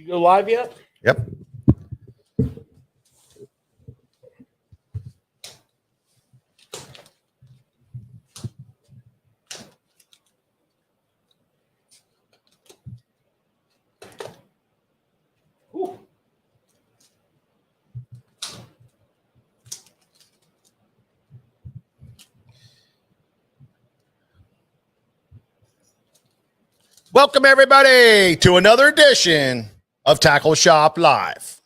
You go live yet? Yep. Welcome, everybody, to another edition of Tackle Shop Live.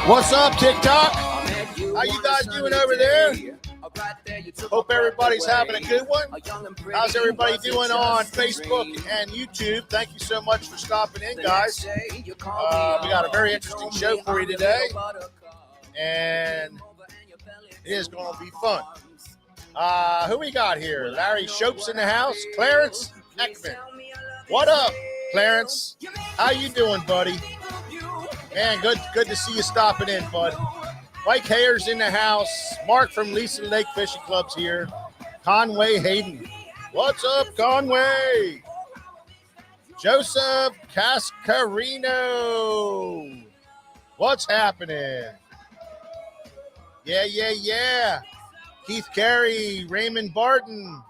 What's up, TikTok? How you guys doing over there? Hope everybody's having a good one. How's everybody doing on Facebook and YouTube? Thank you so much for stopping in, guys. We got a very interesting show for you today, and it is going to be fun. Who we got here? Larry Shope's in the house. Clarence Ekman. What up, Clarence? How you doing, buddy? Man, good to see you stopping in, bud. Mike Hayer's in the house. Mark from Leeson Lake Fishing Club's here. Conway Hayden. What's up, Conway? Joseph Cascarino. What's happening? Yeah. Keith Carey, Raymond Barton,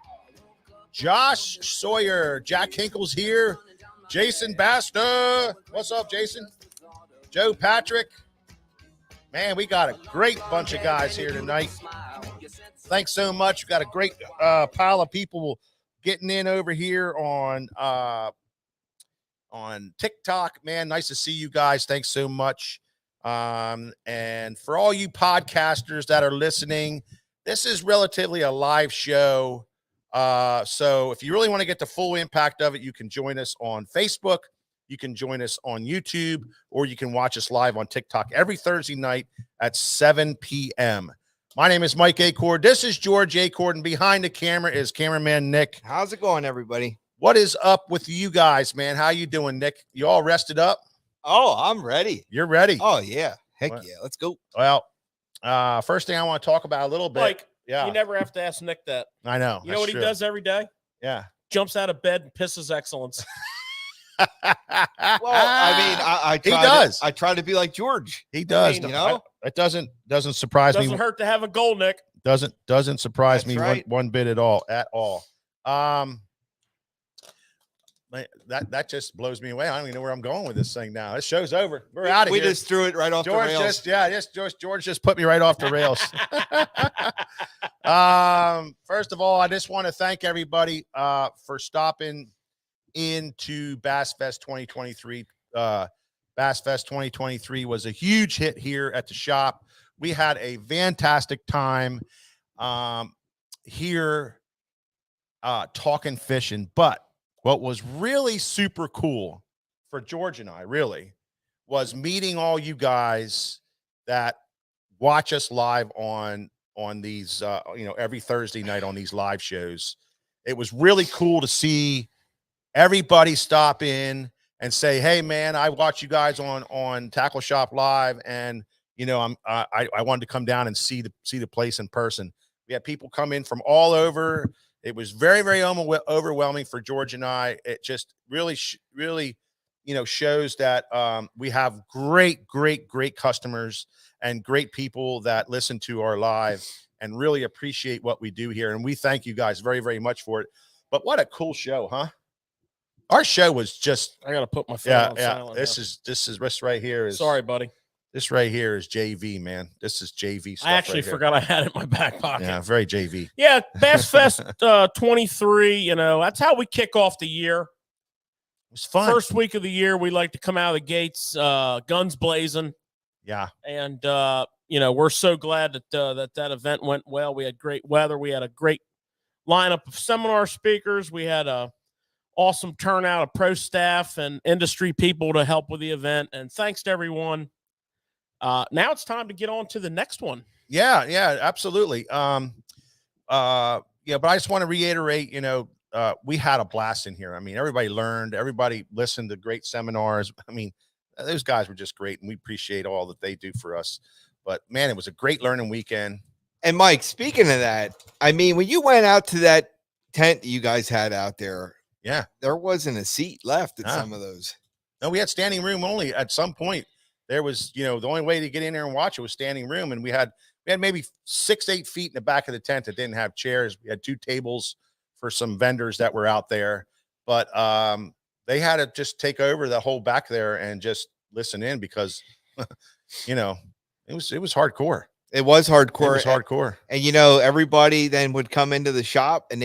Josh Sawyer, Jack Hinkle's here, Jason Basta. What's up, Jason? Joe Patrick. Man, we got a great bunch of guys here tonight. Thanks so much. We've got a great pile of people getting in over here on TikTok. Man, nice to see you guys. Thanks so much. And for all you podcasters that are listening, this is relatively a live show. So if you really want to get the full impact of it, you can join us on Facebook. You can join us on YouTube, or you can watch us live on TikTok every Thursday night at 7 p.m. My name is Mike Acord. This is George Acord, and behind the camera is cameraman Nick. How's it going, everybody? What is up with you guys, man? How you doing, Nick? You all rested up? Oh, I'm ready. You're ready? Oh, yeah. Heck What? yeah. Let's go. Well, first thing I want to talk about a little bit. Like, yeah, you never have to ask Nick that. I know. You know what he does every day? Yeah. Jumps out of bed and pisses excellence. Well, I mean, I he try does. I try to be like George. He does. You know? It doesn't surprise Doesn't me. hurt to have a goal, Nick. Doesn't surprise That's me right. one bit at all. That just blows me away. I don't even know where I'm going with this thing now. This show's over. We're out of We here. just threw it right off George the rails. George just put me right off the rails. First of all, I just want to thank everybody for stopping into Bass Fest 2023. Bass Fest 2023 was a huge hit here at the shop. We had a fantastic time here talking fishing, but what was really super cool for George and I really was meeting all you guys that watch us live on these, every Thursday night on these live shows. It was really cool to see everybody stop in and say, "Hey, man, I watch you guys on Tackle Shop Live, and I wanted to come down and see the place in person." We had people come in from all over. It was very, very overwhelming for George and I. It just really shows that we have great customers and great people that listen to our live and really appreciate what we do here. And we thank you guys very, very much for it. But what a cool show, huh? Our show was just, I gotta put my phone on silent. This right here is, sorry, buddy. This right here is JV, man. This is JV stuff. I actually forgot I had it in my back pocket. Yeah, very JV. Yeah, Bass Fest 23. That's how we kick off the year. It was fun. First week of the year, we like to come out of the gates, guns blazing. Yeah, and we're so glad that event went well. We had great weather. We had a great lineup of seminar speakers. We had a awesome turnout of pro staff and industry people to help with the event. And thanks to everyone. Now it's time to get on to the next one. Yeah, absolutely. But I just want to reiterate, we had a blast in here. I mean, everybody learned, everybody listened to great seminars. I mean, those guys were just great, and we appreciate all that they do for us. But man, it was a great learning weekend. And Mike, speaking of that, I mean, when you went out to that tent that you guys had out there, Yeah. there wasn't a seat left at Ah. some of those. No, we had standing room only. At some point, there was, the only way to get in there and watch it was standing room. And we had maybe 6-8 feet in the back of the tent that didn't have chairs. We had 2 tables for some vendors that were out there, but they had to just take over the whole back there and just listen in because, it was hardcore. It was hardcore. It was hardcore. And everybody then would come into the shop and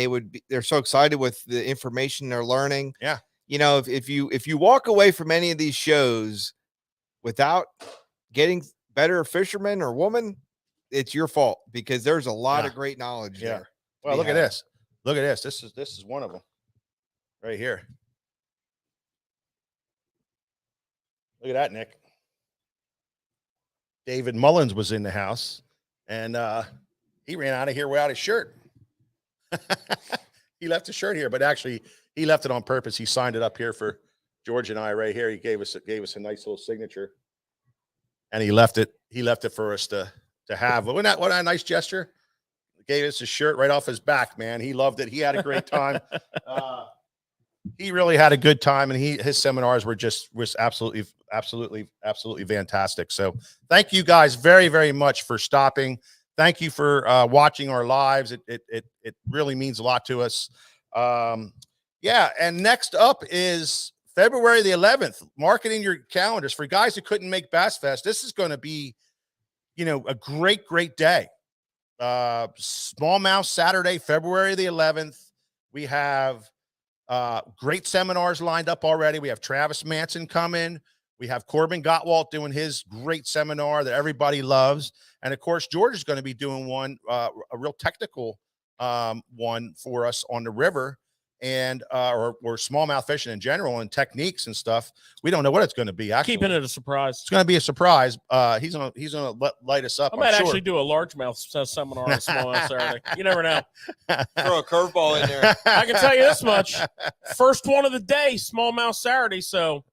they're so excited with the information they're learning. Yeah. If you walk away from any of these shows without getting better fisherman or woman, it's your fault because there's a lot of great knowledge there. Well, look at this. Look at this. This is one of them right here. Look at that, Nick. David Mullins was in the house, and he ran out of here without his shirt. He left his shirt here, but actually he left it on purpose. He signed it up here for George and I right here. He gave us a nice little signature, and he left it for us to have. But what a nice gesture. Gave us his shirt right off his back, man. He loved it. He had a great time. He really had a good time, and his seminars was absolutely fantastic. So thank you guys very, very much for stopping. Thank you for watching our lives. It really means a lot to us. Yeah. And next up is February the 11th. Mark it in your calendars for guys who couldn't make Bass Fest. This is going to be, a great, great day. Smallmouth Saturday, February the 11th. We have great seminars lined up already. We have Travis Manson coming. We have Corbin Gottwalt doing his great seminar that everybody loves. And of course, George is going to be doing one, a real technical one for us on the river and or smallmouth fishing in general and techniques and stuff. We don't know what it's going to be. Actually, Keeping it a surprise. It's going to be a surprise. He's gonna light us up. I might sure. actually do a largemouth seminar on smallmouth Saturday. You never know. Throw a curveball in there. I can tell you this much: first one of the day, smallmouth Saturday. So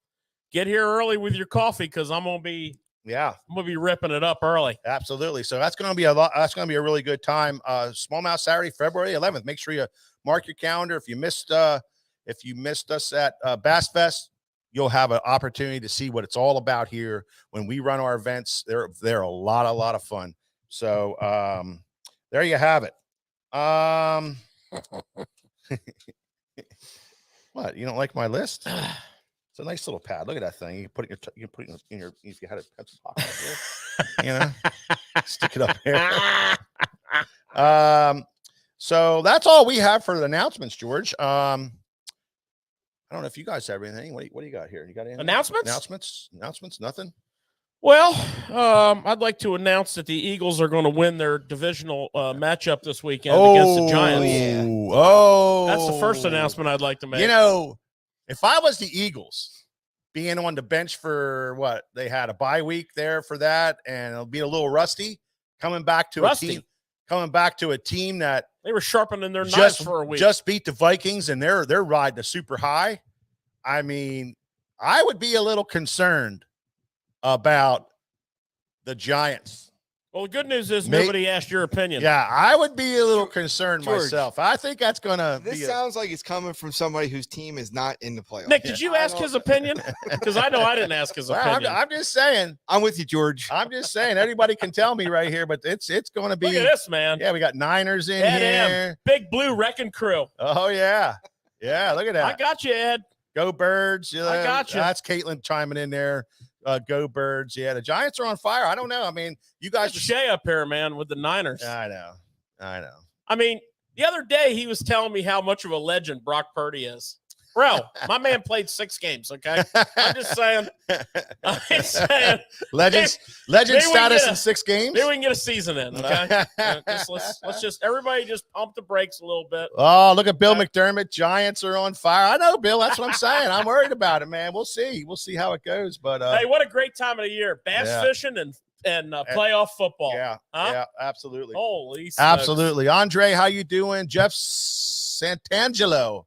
get here early with your coffee because I'm gonna be ripping it up early. Absolutely. So that's going to be that's going to be a really good time. Smallmouth Saturday, February 11th. Make sure you mark your calendar. If you missed us at Bass Fest, you'll have an opportunity to see what it's all about here when we run our events. They're a lot of fun. So there you have it. What, you don't like my list? It's a nice little pad. Look at that thing. You can put it in your if you had a pencil pocket there, stick it up there. So that's all we have for the announcements, George. I don't know if you guys have anything. What do you got here? You got any Announcements? Announcements? Nothing. Well, I'd like to announce that the Eagles are going to win their divisional matchup this weekend against the Giants. That's the first announcement I'd like to make. If I was the Eagles, being on the bench for what they had a bye week there for that, and it'll be a little rusty, coming back to a team that they were sharpening their knives for a week, just beat the Vikings, and they're riding a super high. I mean, I would be a little concerned about the Giants. Well, the good news is nobody asked your opinion. Yeah, I would be a little concerned George, myself. I think that's going to be. This sounds like it's coming from somebody whose team is not in the playoffs. Nick, did you ask his opinion? Because I know I didn't ask his opinion. I'm just saying. I'm with you, George. I'm just saying. Everybody can tell me right here, but it's going to be. Look at this, man. Yeah, we got Niners in Ed here. M. Big Blue Wrecking Crew. Oh, yeah. Yeah, look at that. I got you, Ed. Go Birds. I got you. That's Caitlin chiming in there. Go Birds. Yeah, the Giants are on fire. I don't know. I mean, you guys. It's Shay up here, man, with the Niners. I know. I mean, the other day he was telling me how much of a legend Brock Purdy is. Bro, my man played 6 games, okay? I'm just saying. Legend status in 6 games? Maybe we can get a season in, okay? Let's just everybody just pump the brakes a little bit. Oh, look at Bill McDermott. Giants are on fire. I know, Bill. That's what I'm saying. I'm worried about it, man. We'll see. We'll see how it goes. But hey, what a great time of the year. Bass fishing and playoff football. Yeah. Huh? Yeah, absolutely. Holy smokes. Absolutely. Andre, how you doing? Jeff Santangelo.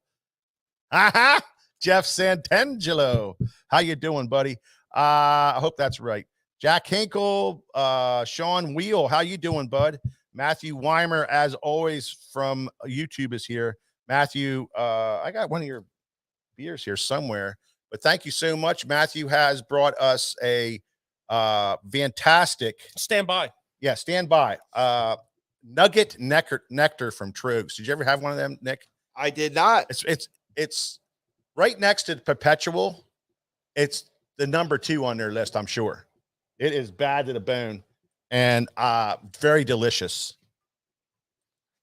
Jeff Santangelo. How you doing, buddy? I hope that's right. Jack Hinkle, Sean Wheel. How you doing, bud? Matthew Weimer, as always, from YouTube is here. Matthew, I got one of your beers here somewhere, but thank you so much. Matthew has brought us a fantastic Stand by. Yeah, stand by. Nugget nectar from Trogs. Did you ever have one of them, Nick? I did not. It's right next to Perpetual. It's the number 2 on their list, I'm sure. It is bad to the bone and very delicious.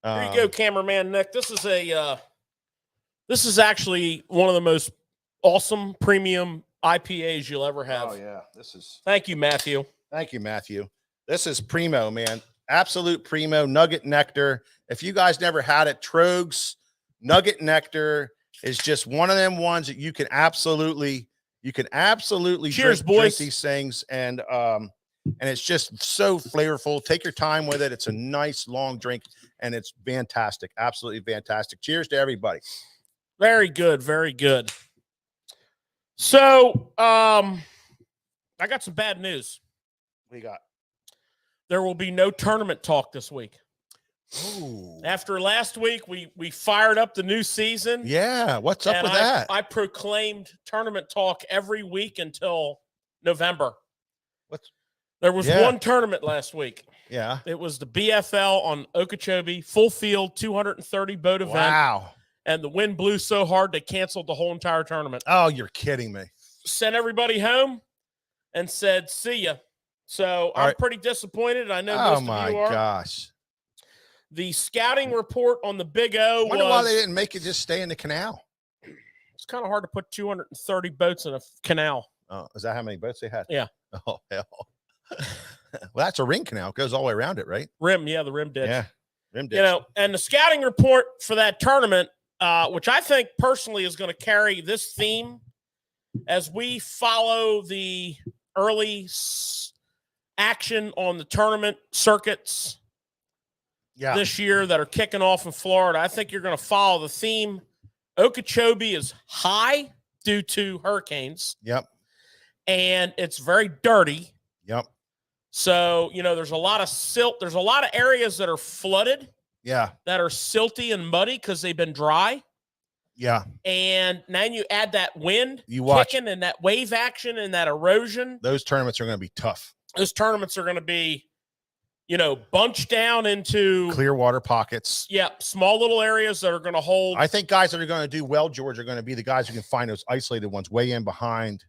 Here you go, cameraman Nick. This is actually one of the most awesome premium IPAs you'll ever have. Oh yeah, Thank you, Matthew. Thank you, Matthew. This is primo, man. Absolute primo nugget nectar. If you guys never had it, Trogs nugget nectar is just one of them ones that you can absolutely Cheers, drink boys. these things, and it's just so flavorful. Take your time with it. It's a nice long drink, and it's fantastic. Absolutely fantastic. Cheers to everybody. Very good, very good. So, I got some bad news. What do you got? There will be no tournament talk this week. Ooh. After last week, we fired up the new season. Yeah, what's up and with that? I proclaimed tournament talk every week until November. There was one tournament last week. Yeah. It was the BFL on Okeechobee, full field, 230 boat event. Wow. And the wind blew so hard they canceled the whole entire tournament. Oh, you're kidding me. Sent everybody home and said, see ya. So I'm pretty disappointed. I know most of you are. Oh, my gosh. The scouting report on the Big O I wonder why they didn't make it just stay in the canal. It's kind of hard to put 230 boats in a canal. Oh, is that how many boats they had? Yeah. Oh, hell. Well, that's a ring canal. It goes all the way around it, right? Rim, yeah, the rim ditch. Yeah, rim ditch. You know, and the scouting report for that tournament, which I think personally is going to carry this theme as we follow the early action on the tournament circuits this year that are kicking off in Florida. I think you're going to follow the theme. Okeechobee is high due to hurricanes. Yep. And it's very dirty. Yep. So, you know, there's a lot of silt. There's a lot of areas that are flooded. Yeah. That are silty and muddy because they've been dry. Yeah. And now you add that wind kicking and that wave action and that erosion. Those tournaments are going to be tough. Those tournaments are going to be, you know, bunched down into clear water pockets. Yeah, small little areas that are going to hold. I think guys that are going to do well, George, are going to be the guys who can find those isolated ones way in behind.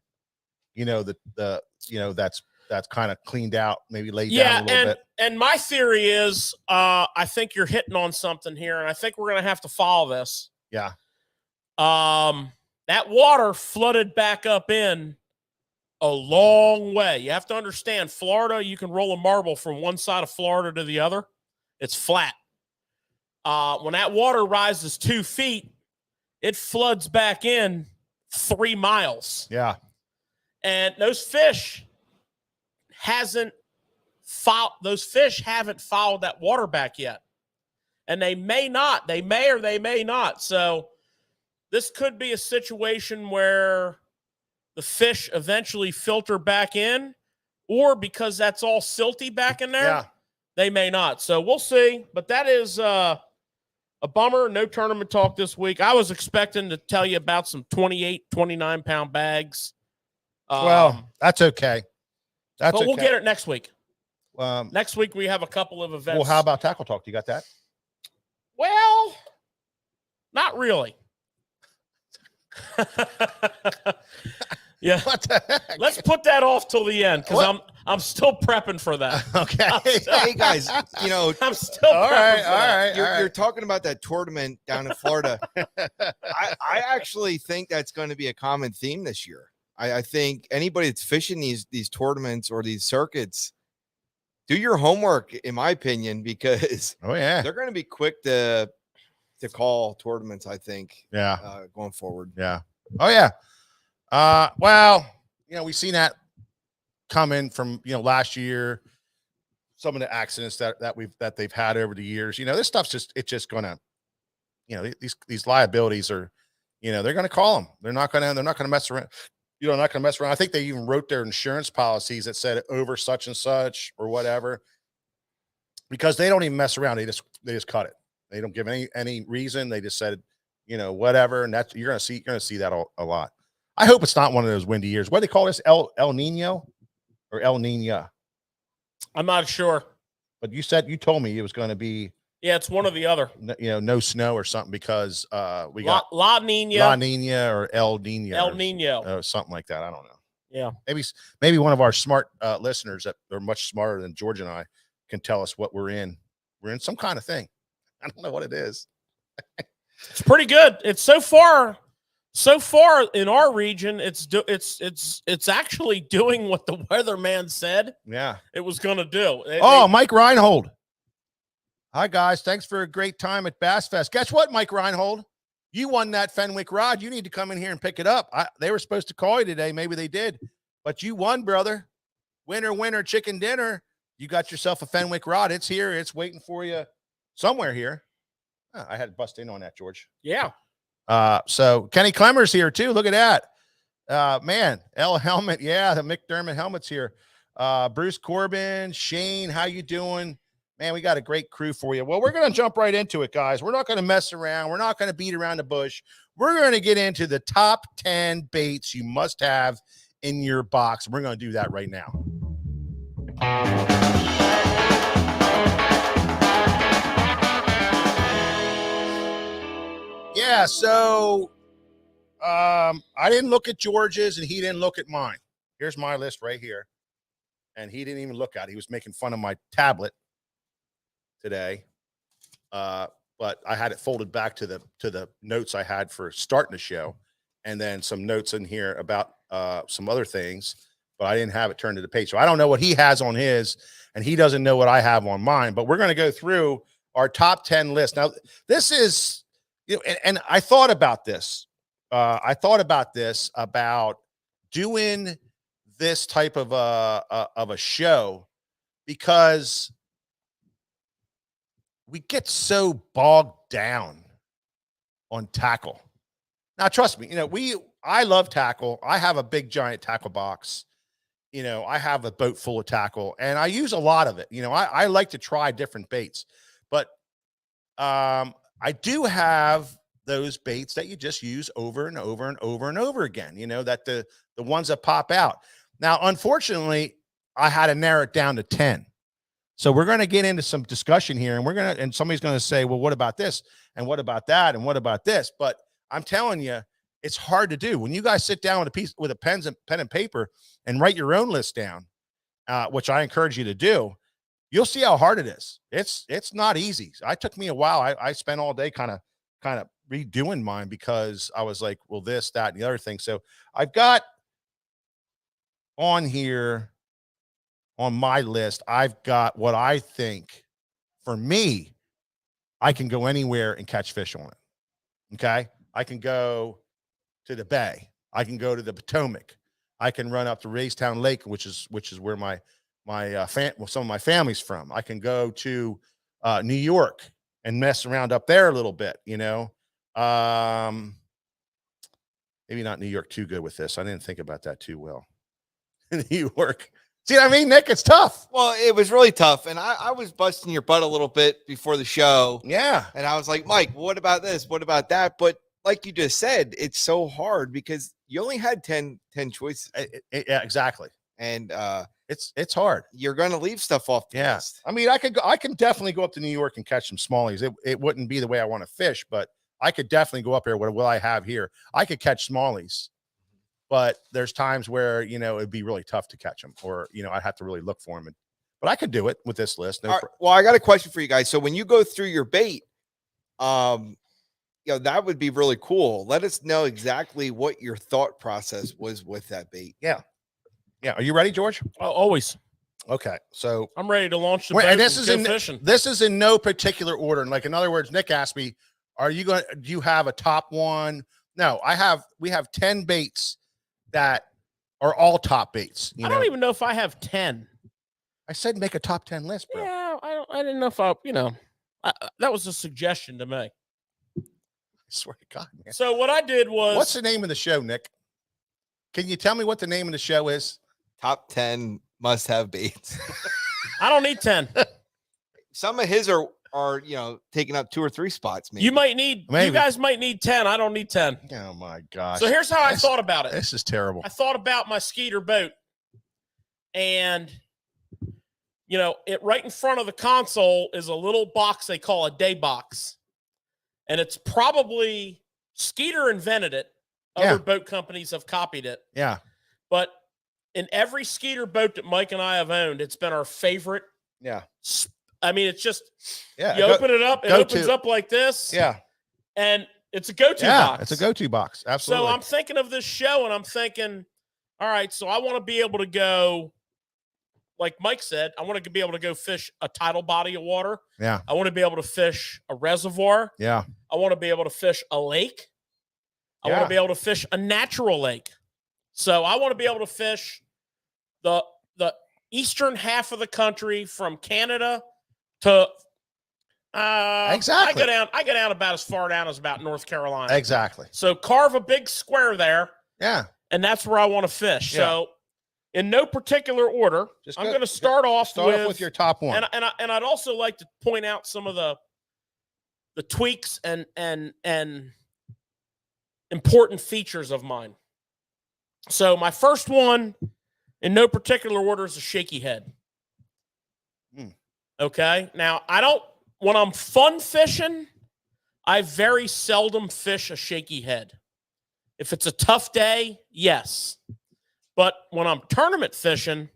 You know, the you know, that's kind of cleaned out, maybe laid down a little bit. And my theory is, I think you're hitting on something here, and I think we're going to have to follow this. Yeah. That water flooded back up in a long way. You have to understand, Florida, you can roll a marble from one side of Florida to the other. It's flat. When that water rises 2 feet, it floods back in 3 miles. Yeah. And those fish haven't followed that water back yet. And they may not. They may or they may not. So this could be a situation where the fish eventually filter back in, or because that's all silty back in there, they may not. So we'll see. But that is a bummer. No tournament talk this week. I was expecting to tell you about some 28, 29-pound bags. Well, that's okay. But we'll get it next week. Next week we have a couple of events. Well, how about Tackle Talk? You got that? Well, not really. Yeah. What the heck? Let's put that off till the end because I'm still prepping for that. Okay. Hey guys, you know, I'm still prepping for that. You're talking about that tournament down in Florida. I actually think that's going to be a common theme this year. I think anybody that's fishing these tournaments or these circuits, do your homework, in my opinion, because they're going to be quick to call tournaments, I think. Yeah. Going forward. Yeah. Oh yeah. Well, you know, we've seen that coming from, you know, last year, some of the accidents that they've had over the years. You know, this stuff's just gonna, you know, these liabilities are, you know, they're gonna call them. They're not gonna mess around. You know, not gonna mess around. I think they even wrote their insurance policies that said over such and such or whatever. because they don't even mess around. They just cut it. They don't give any reason. They just said, whatever. And that's, you're going to see that a lot. I hope it's not one of those windy years. What do they call this? El Nino or El Nina? I'm not sure. But you told me it was going to be. Yeah, it's one or the other. No snow or something because we got La Nina or El Nino. El Nino. Or something like that. I don't know. Yeah. Maybe one of our smart listeners that are much smarter than George and I can tell us what we're in. We're in some kind of thing. I don't know what it is. It's pretty good. It's so far in our region, it's actually doing what the weatherman said. Yeah, it was going to do. Mike Reinhold. Hi guys, thanks for a great time at Bass Fest. Guess what, Mike Reinhold? You won that Fenwick rod. You need to come in here and pick it up. They were supposed to call you today. Maybe they did, but you won, brother. Winner, chicken dinner. You got yourself a Fenwick rod. It's here. It's waiting for you somewhere here. I had to bust in on that, George. Yeah. So Kenny Clemmer's here too. Look at that. Man, L helmet. Yeah, the McDermott helmet's here. Bruce Corbin, Shane, how you doing? Man, we got a great crew for you. Well, we're going to jump right into it, guys. We're not going to mess around. We're not going to beat around the bush. We're going to get into the top 10 baits you must have in your box. We're going to do that right now. Yeah, so I didn't look at George's and he didn't look at mine. Here's my list right here. And he didn't even look at it. He was making fun of my tablet today. But I had it folded back to the notes I had for starting the show, and then some notes in here about some other things, but I didn't have it turned to the page. So I don't know what he has on his, and he doesn't know what I have on mine, but we're going to go through our top 10 list. Now, this is, and I thought about this. About doing this type of a show, because we get so bogged down on tackle. Now, trust me, I love tackle. I have a big giant tackle box. I have a boat full of tackle, and I use a lot of it. I like to try different baits, but I do have those baits that you just use over and over and over and over again, that the ones that pop out. Now, unfortunately, I had to narrow it down to 10. So we're going to get into some discussion here, and somebody's going to say, well, what about this? And what about that? And what about this? But I'm telling you, it's hard to do. When you guys sit down with a pen and paper and write your own list down, which I encourage you to do, you'll see how hard it is. It's not easy. It took me a while. I spent all day kind of redoing mine, because I was like, well, this, that, and the other thing. So I've got on here, on my list, I've got what I think, for me, I can go anywhere and catch fish on it. Okay. I can go to the bay. I can go to the Potomac. I can run up to Raystown Lake, which is where some of my family's from. I can go to New York and mess around up there a little bit, maybe not New York too good with this. I didn't think about that too well. New York. See what I mean, Nick? It's tough. Well, it was really tough. And I was busting your butt a little bit before the show. Yeah. And I was like, Mike, what about this? What about that? But like you just said, it's so hard because you only had 10 choices. Yeah, exactly. And it's hard. You're going to leave stuff off the list. I mean, I can definitely go up to New York and catch some smallies. It wouldn't be the way I want to fish, but I could definitely go up there. What will I have here? I could catch smallies. But there's times where, it'd be really tough to catch them, or, I'd have to really look for them. But I could do it with this list. Well, I got a question for you guys. So when you go through your bait, that would be really cool. Let us know exactly what your thought process was with that bait. Yeah. Yeah. Are you ready, George? Oh, always. Okay. So I'm ready to launch the boat and fishing. This is in no particular order. And like, in other words, Nick asked me, do you have a top one? No, we have 10 baits that are all top baits. I don't even know if I have 10. I said make a top 10 list, bro. Yeah, I didn't know if that was a suggestion to me. I swear to God, man. So what I did was, what's the name of the show, Nick? Can you tell me what the name of the show is? Top 10 must-have baits. I don't need 10. some of his are taking up 2 or 3 spots. Maybe You might need. Maybe. You guys might need 10. I don't need 10. Oh my gosh. So here's how I This- thought about it. This is terrible. I thought about my Skeeter boat, and it right in front of the console is a little box they call a day box, and it's probably Skeeter invented it. Other Yeah. boat companies have copied it, Yeah. but in every Skeeter boat that Mike and I have owned, it's been our favorite. Yeah. I mean, it's just Yeah. you open it up, it go opens to. up like this, Yeah. and it's a go-to Yeah. box. It's a go-to box. Absolutely. So I'm thinking of this show, and I'm thinking, all right, so I want to be able to go, like Mike said, I want to be able to go fish a tidal body of water. Yeah. I want to be able to fish a reservoir. Yeah. I want to be able to fish a lake. I want Yeah. to be able to fish a natural lake. So I want to be able to fish the eastern half of the country from Canada to Exactly. I go down about as far down as about North Carolina. Exactly. So carve a big square there, Yeah. and that's where I want to fish. Yeah. So in no particular order, Just I'm go- going to start off with your top one. and I'd also like to point out some of the tweaks and important features of mine. So my first one, in no particular order, is a shaky head. Okay. Now when I'm fun fishing, I very seldom fish a shaky head. If it's a tough day, yes. But when I'm tournament fishing,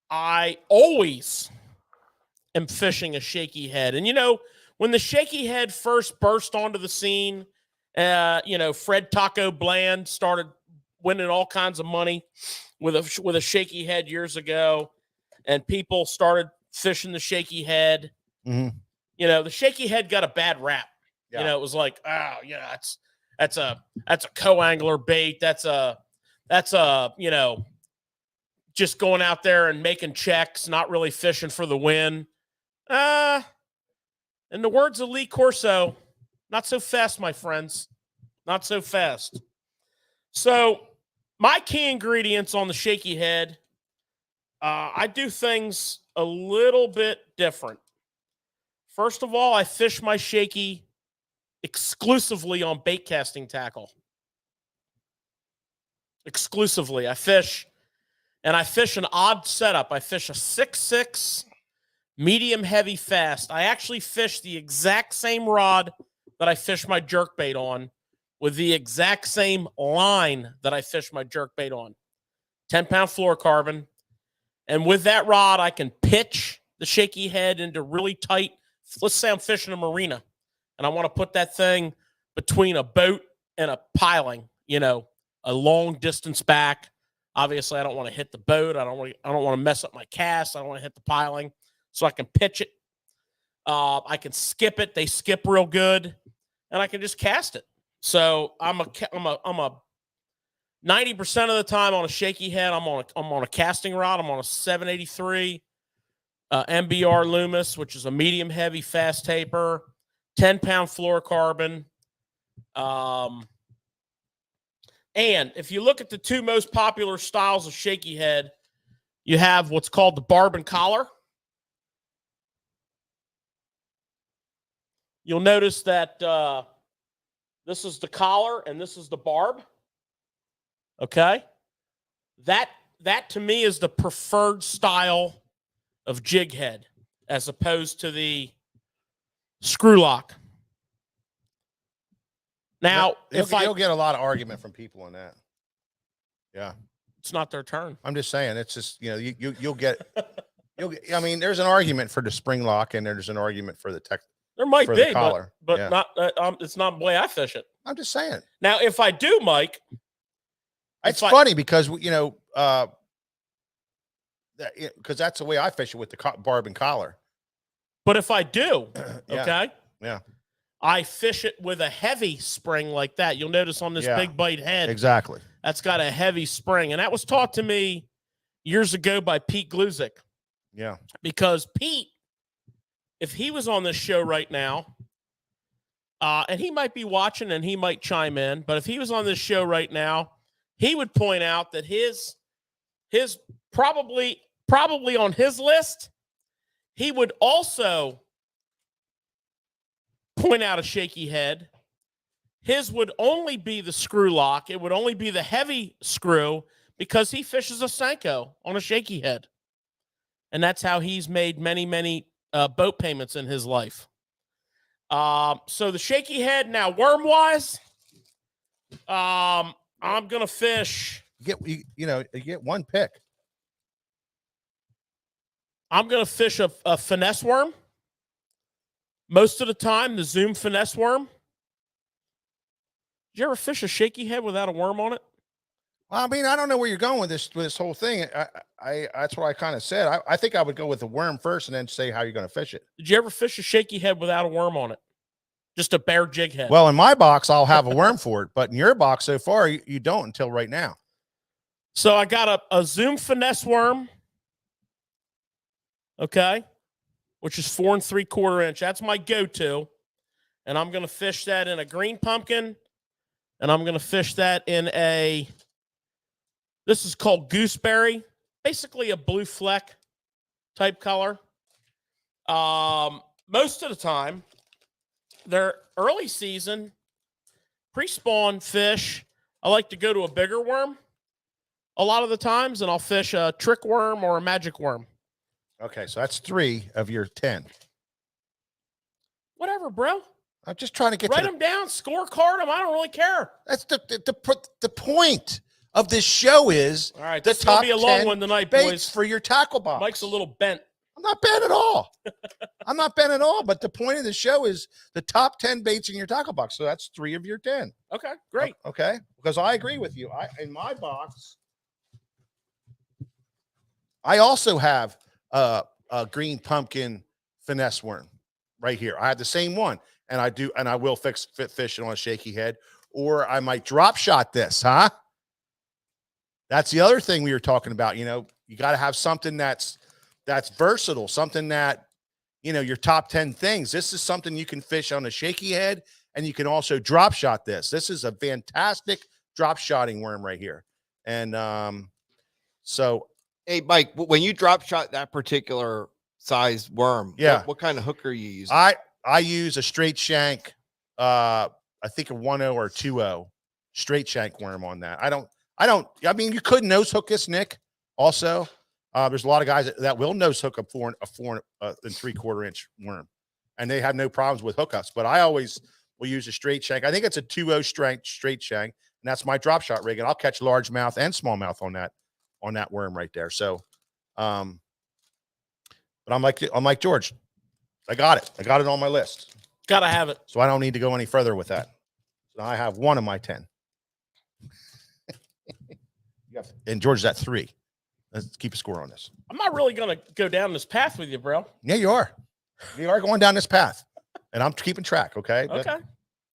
I always am fishing a shaky head. And when the shaky head first burst onto the scene, Fred Taco Bland started winning all kinds of money with a shaky head years ago, and people started fishing the shaky head. Mhm. The shaky head got a bad rap. Yeah. It was like, that's a co-angler bait. That's a just going out there and making checks, not really fishing for the win. In the words of Lee Corso, not so fast, my friends. Not so fast. So my key ingredients on the shaky head, I do things a little bit different. First of all, I fish my shaky exclusively on bait casting tackle. Exclusively. I fish an odd setup. I fish a 6.6 medium heavy fast. I actually fish the exact same rod that I fish my jerkbait on with the exact same line that I fish my jerkbait on. 10-pound fluorocarbon. And with that rod, I can pitch the shaky head into really tight. Let's say I'm fishing a marina, and I want to put that thing between a boat and a piling, a long distance back. Obviously, I don't want to hit the boat. I don't want to mess up my cast. I don't want to hit the piling. So I can pitch it. I can skip it. They skip real good, and I can just cast it. So I'm a 90% of the time on a shaky head. I'm on a casting rod. I'm on a 783 MBR Loomis, which is a medium heavy fast taper, 10-pound fluorocarbon. And if you look at the two most popular styles of shaky head, you have what's called the barb and collar. You'll notice that this is the collar and this is the barb. Okay? That to me is the preferred style of jig head as opposed to the screw lock. Now, you'll get a lot of argument from people on that. Yeah. It's not their turn. I'm just saying, it's just, you'll get, I mean, there's an argument for the spring lock and there's an argument for the tech. There might for be, the collar. but Yeah. not. It's not the way I fish it. I'm just saying. Now, if I do, Mike, It's funny because, because that's the way I fish it with the barb and collar. but if I do, Yeah. okay, Yeah. I fish it with a heavy spring like that. You'll notice on this Yeah. big bite head, Exactly. that's got a heavy spring, and that was taught to me years ago by Pete Gluzik. Yeah. Because Pete, if he was on this show right now, and he might be watching and he might chime in, but if he was on this show right now, he would point out that his probably on his list, he would also point out a shaky head. His would only be the screw lock. It would only be the heavy screw because he fishes a Senko on a shaky head. And that's how he's made many, many boat payments in his life. So the shaky head, now worm-wise, I'm going to fish. You get one pick. I'm going to fish a finesse worm. Most of the time, the Zoom finesse worm. Did you ever fish a shaky head without a worm on it? Well, I mean, I don't know where you're going with this whole thing. I that's what I kind of said. I think I would go with the worm first and then say how you're going to fish it. Did you ever fish a shaky head without a worm on it? Just a bare jig head? Well, in my box, I'll have a worm for it, but in your box so far, you don't until right now. So I got a Zoom finesse worm, okay, which is 4 3/4 inch. That's my go-to, and I'm going to fish that in a green pumpkin, and I'm going to fish that in a. This is called gooseberry, basically a blue fleck type color. Most of the time, they're early season, pre-spawn fish. I like to go to a bigger worm a lot of the times, and I'll fish a trick worm or a magic worm. Okay, so that's 3 of your 10. Whatever, bro. I'm just trying to get Write them down, scorecard them. I don't really care. That's the point of this show is All right, the this is gonna top be a long 10 one tonight, baits boys. for your tackle box. Mike's a little bent. I'm not bent at all. I'm not bent at all. But the point of the show is the top 10 baits in your tackle box. So that's 3 of your 10. Okay, great. Okay, because I agree with you. In my box, I also have a green pumpkin finesse worm right here. I have the same one, and I will fish it on a shaky head, or I might drop shot this, huh? That's the other thing we were talking about. You got to have something that's versatile, something that, your top 10 things. This is something you can fish on a shaky head, and you can also drop shot this. This is a fantastic drop shotting worm right here. And so, Hey, Mike, when you drop shot that particular size worm, yeah, what kind of hook are you using? I use a straight shank, I think a 1.0 or 2.0 straight shank worm on that. I mean, you could nose hook this, Nick. Also, there's a lot of guys that will nose hook a 4 3/4 inch worm, and they have no problems with hookups. But I always will use a straight shank. I think it's a 2.0 strength straight shank, and that's my drop shot rig. And I'll catch largemouth and smallmouth on that worm right there. So, but I'm like George. I got it. I got it on my list. Gotta have it. So I don't need to go any further with that. So I have 1 of my 10. And George is at 3. Let's keep a score on this. I'm not really gonna go down this path with you, bro. Yeah, you are. You are going down this path, and I'm keeping track. Okay. Okay.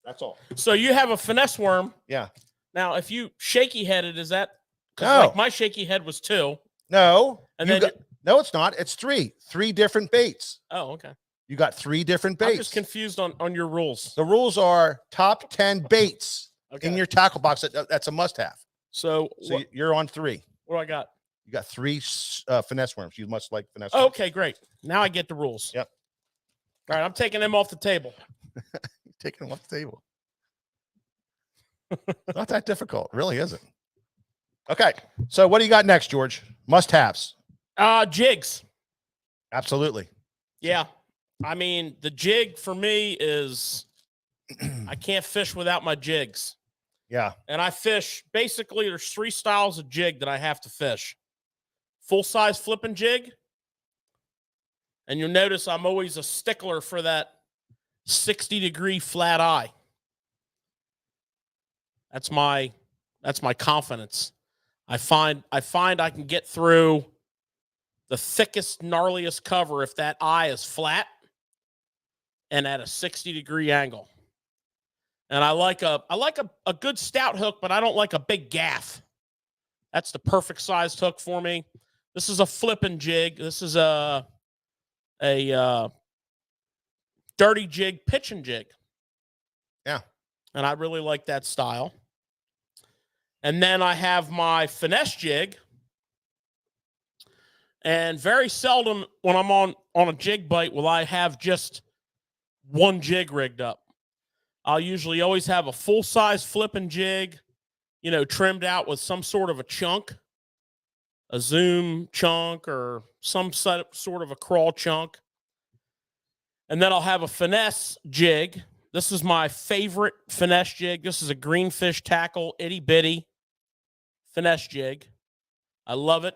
That's all. So you have a finesse worm. Yeah. Now, if you shaky headed, is that? No. Like my shaky head was 2. No. And you then no, it's not. It's 3. 3 different baits. oh, okay. You got 3 different baits. I'm just confused on your rules. The rules are top 10 baits Okay. in your tackle box. That's a must-have. So You're on 3. what do I got? You got 3 finesse worms. You must like finesse. Oh, okay, great. Now I get the rules. Yep. All right, I'm taking them off the table. Taking them off the table. Not that difficult. It really isn't. Okay. So what do you got next, George? Must-haves. Jigs. Absolutely. Yeah. I mean, the jig for me is I can't fish without my jigs. Yeah. And I fish basically there's 3 styles of jig that I have to fish. Full-size flipping jig. And you'll notice I'm always a stickler for that 60-degree flat eye. That's my confidence. I find I can get through the thickest, gnarliest cover if that eye is flat and at a 60-degree angle. And I like a good stout hook, but I don't like a big gaff. That's the perfect sized hook for me. This is a flipping jig. This is a dirty jig, pitching jig. Yeah. And I really like that style. And then I have my finesse jig. And very seldom when I'm on a jig bite will I have just one jig rigged up. I'll usually always have a full-size flipping jig, you know, trimmed out with some sort of a chunk, a zoom chunk or some sort of a crawl chunk. And then I'll have a finesse jig. This is my favorite finesse jig. This is a Greenfish Tackle itty bitty finesse jig. I love it.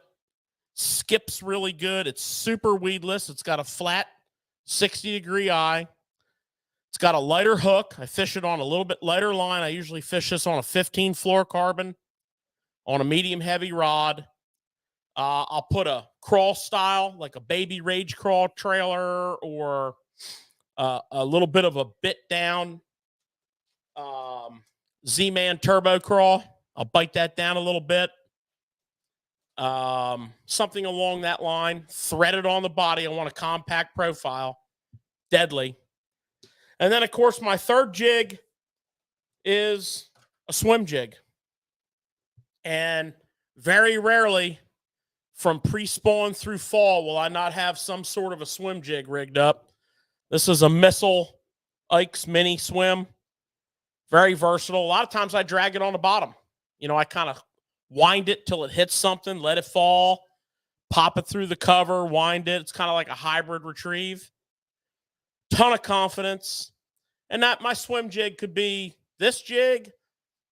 Skips really good. It's super weedless. It's got a flat 60-degree eye. It's got a lighter hook. I fish it on a little bit lighter line. I usually fish this on a 15 fluorocarbon on a medium heavy rod. I'll put a crawl style, like a baby rage crawl trailer, or a little bit of a bit down Z-Man turbo crawl. I'll bite that down a little bit. Something along that line. Threaded on the body. I want a compact profile. Deadly. And then, of course, my third jig is a swim jig. And very rarely from pre-spawn through fall will I not have some sort of a swim jig rigged up. This is a Missile Ike's Mini Swim. Very versatile. A lot of times I drag it on the bottom. You know, I kind of wind it till it hits something, let it fall, pop it through the cover, wind it. It's kind of like a hybrid retrieve. Ton of confidence. And that my swim jig could be this jig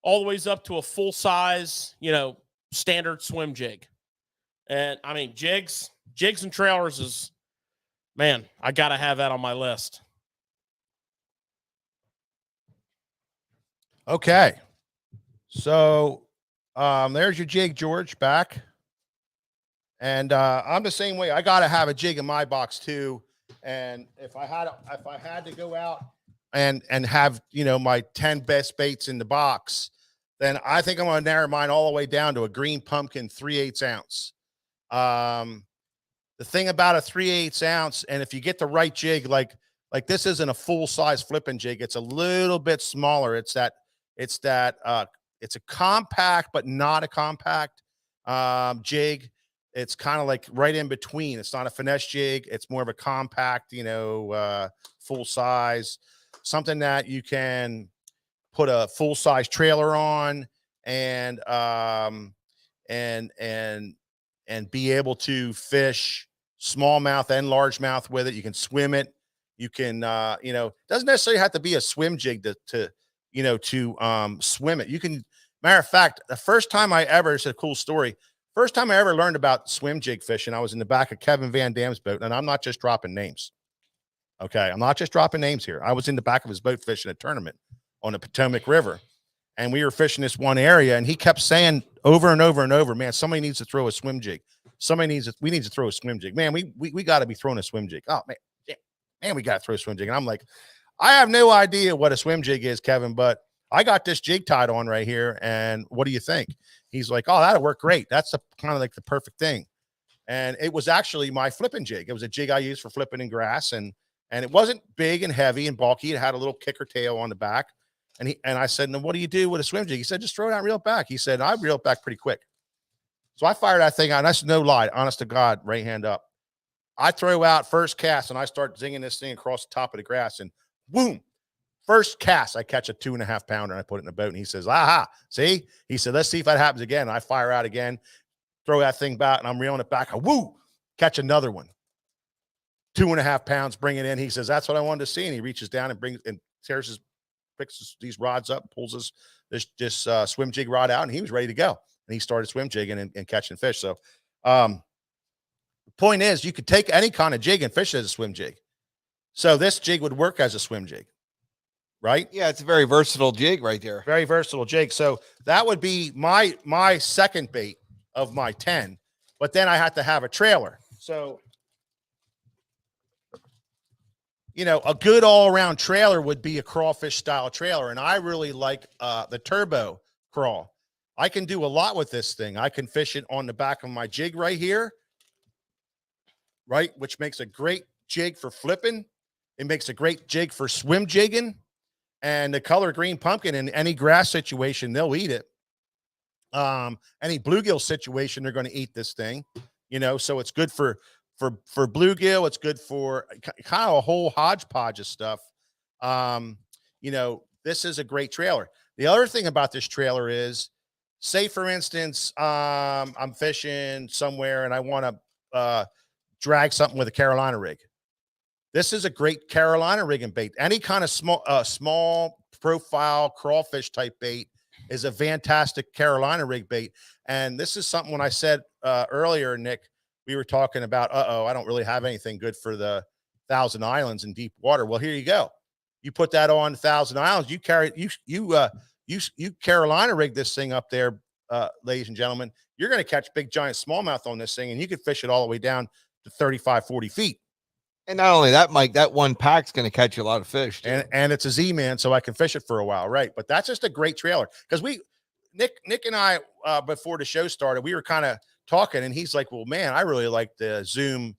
all the ways up to a full size, you know, standard swim jig. And I mean, jigs and trailers is, man, I got to have that on my list. Okay. So there's your jig, George, back. And I'm the same way. I got to have a jig in my box too. And if I had to go out and have, you know, my 10 best baits in the box, then I think I'm going to narrow mine all the way down to a Green Pumpkin 3/8 ounce. The thing about a 3/8 ounce, and if you get the right jig, like this isn't a full size flipping jig. It's a little bit smaller. It's a compact, but not a compact jig. It's kind of like right in between. It's not a finesse jig. It's more of a compact, you know, full size, something that you can put a full size trailer on and be able to fish smallmouth and largemouth with it. You can swim it. You can, you know, doesn't necessarily have to be a swim jig to swim it. You can, matter of fact, the first time I ever, it's a cool story. First time I ever learned about swim jig fishing, I was in the back of Kevin Van Dam's boat, and I'm not just dropping names. Okay. I'm not just dropping names here. I was in the back of his boat fishing a tournament on the Potomac River, and we were fishing this one area, and he kept saying over and over and over, man, somebody needs to throw a swim jig. We need to throw a swim jig. Man, we got to be throwing a swim jig. Oh, man, we got to throw a swim jig. And I'm like, I have no idea what a swim jig is, Kevin, but I got this jig tied on right here, and what do you think? He's like, oh, that'll work great. That's kind of like the perfect thing. And it was actually my flipping jig. It was a jig I used for flipping in grass, and it wasn't big and heavy and bulky. It had a little kicker tail on the back. And I said, no, what do you do with a swim jig? He said, just throw it out and reel it back. He said, I reel it back pretty quick. So I fired that thing out, and that's no lie, honest to God, right hand up. I throw out first cast, and I start zinging this thing across the top of the grass, and boom, first cast, I catch a 2.5 pounder, and I put it in the boat, and he says, aha, see? He said, let's see if that happens again. And I fire out again, throw that thing back, and I'm reeling it back. Woo, catch another one. 2.5 pounds, bring it in. He says, that's what I wanted to see. And he reaches down and picks these rods up, pulls this swim jig rod out, and he was ready to go. And he started swim jigging and catching fish. So the point is, you could take any kind of jig and fish it as a swim jig. So this jig would work as a swim jig, right? Yeah, it's a very versatile jig right there. Very versatile jig. So that would be my second bait of my 10. But then I had to have a trailer. So, you know, a good all-around trailer would be a crawfish style trailer. And I really like the turbo crawl. I can do a lot with this thing. I can fish it on the back of my jig right here, right? Which makes a great jig for flipping. It makes a great jig for swim jigging. And the color Green Pumpkin, in any grass situation, they'll eat it. Any bluegill situation, they're going to eat this thing. so it's good for bluegill. It's good for kind of a whole hodgepodge of stuff. This is a great trailer. The other thing about this trailer is, say for instance, I'm fishing somewhere and I want to drag something with a Carolina rig. This is a great Carolina rigging bait. Any kind of small profile crawfish type bait is a fantastic Carolina rig bait. And this is something, when I said earlier, Nick, we were talking about, I don't really have anything good for the Thousand Islands in deep water. Well, here you go. You put that on Thousand Islands, you carry, you Carolina rig this thing up there, ladies and gentlemen. You're going to catch big giant smallmouth on this thing, and you could fish it all the way down to 35, 40 feet. And not only that, Mike, that one pack's going to catch a lot of fish too. And it's a Z-Man, so I can fish it for a while, right? But that's just a great trailer, because Nick and I, before the show started, we were kind of talking, and he's like, well, man, I really like the Zoom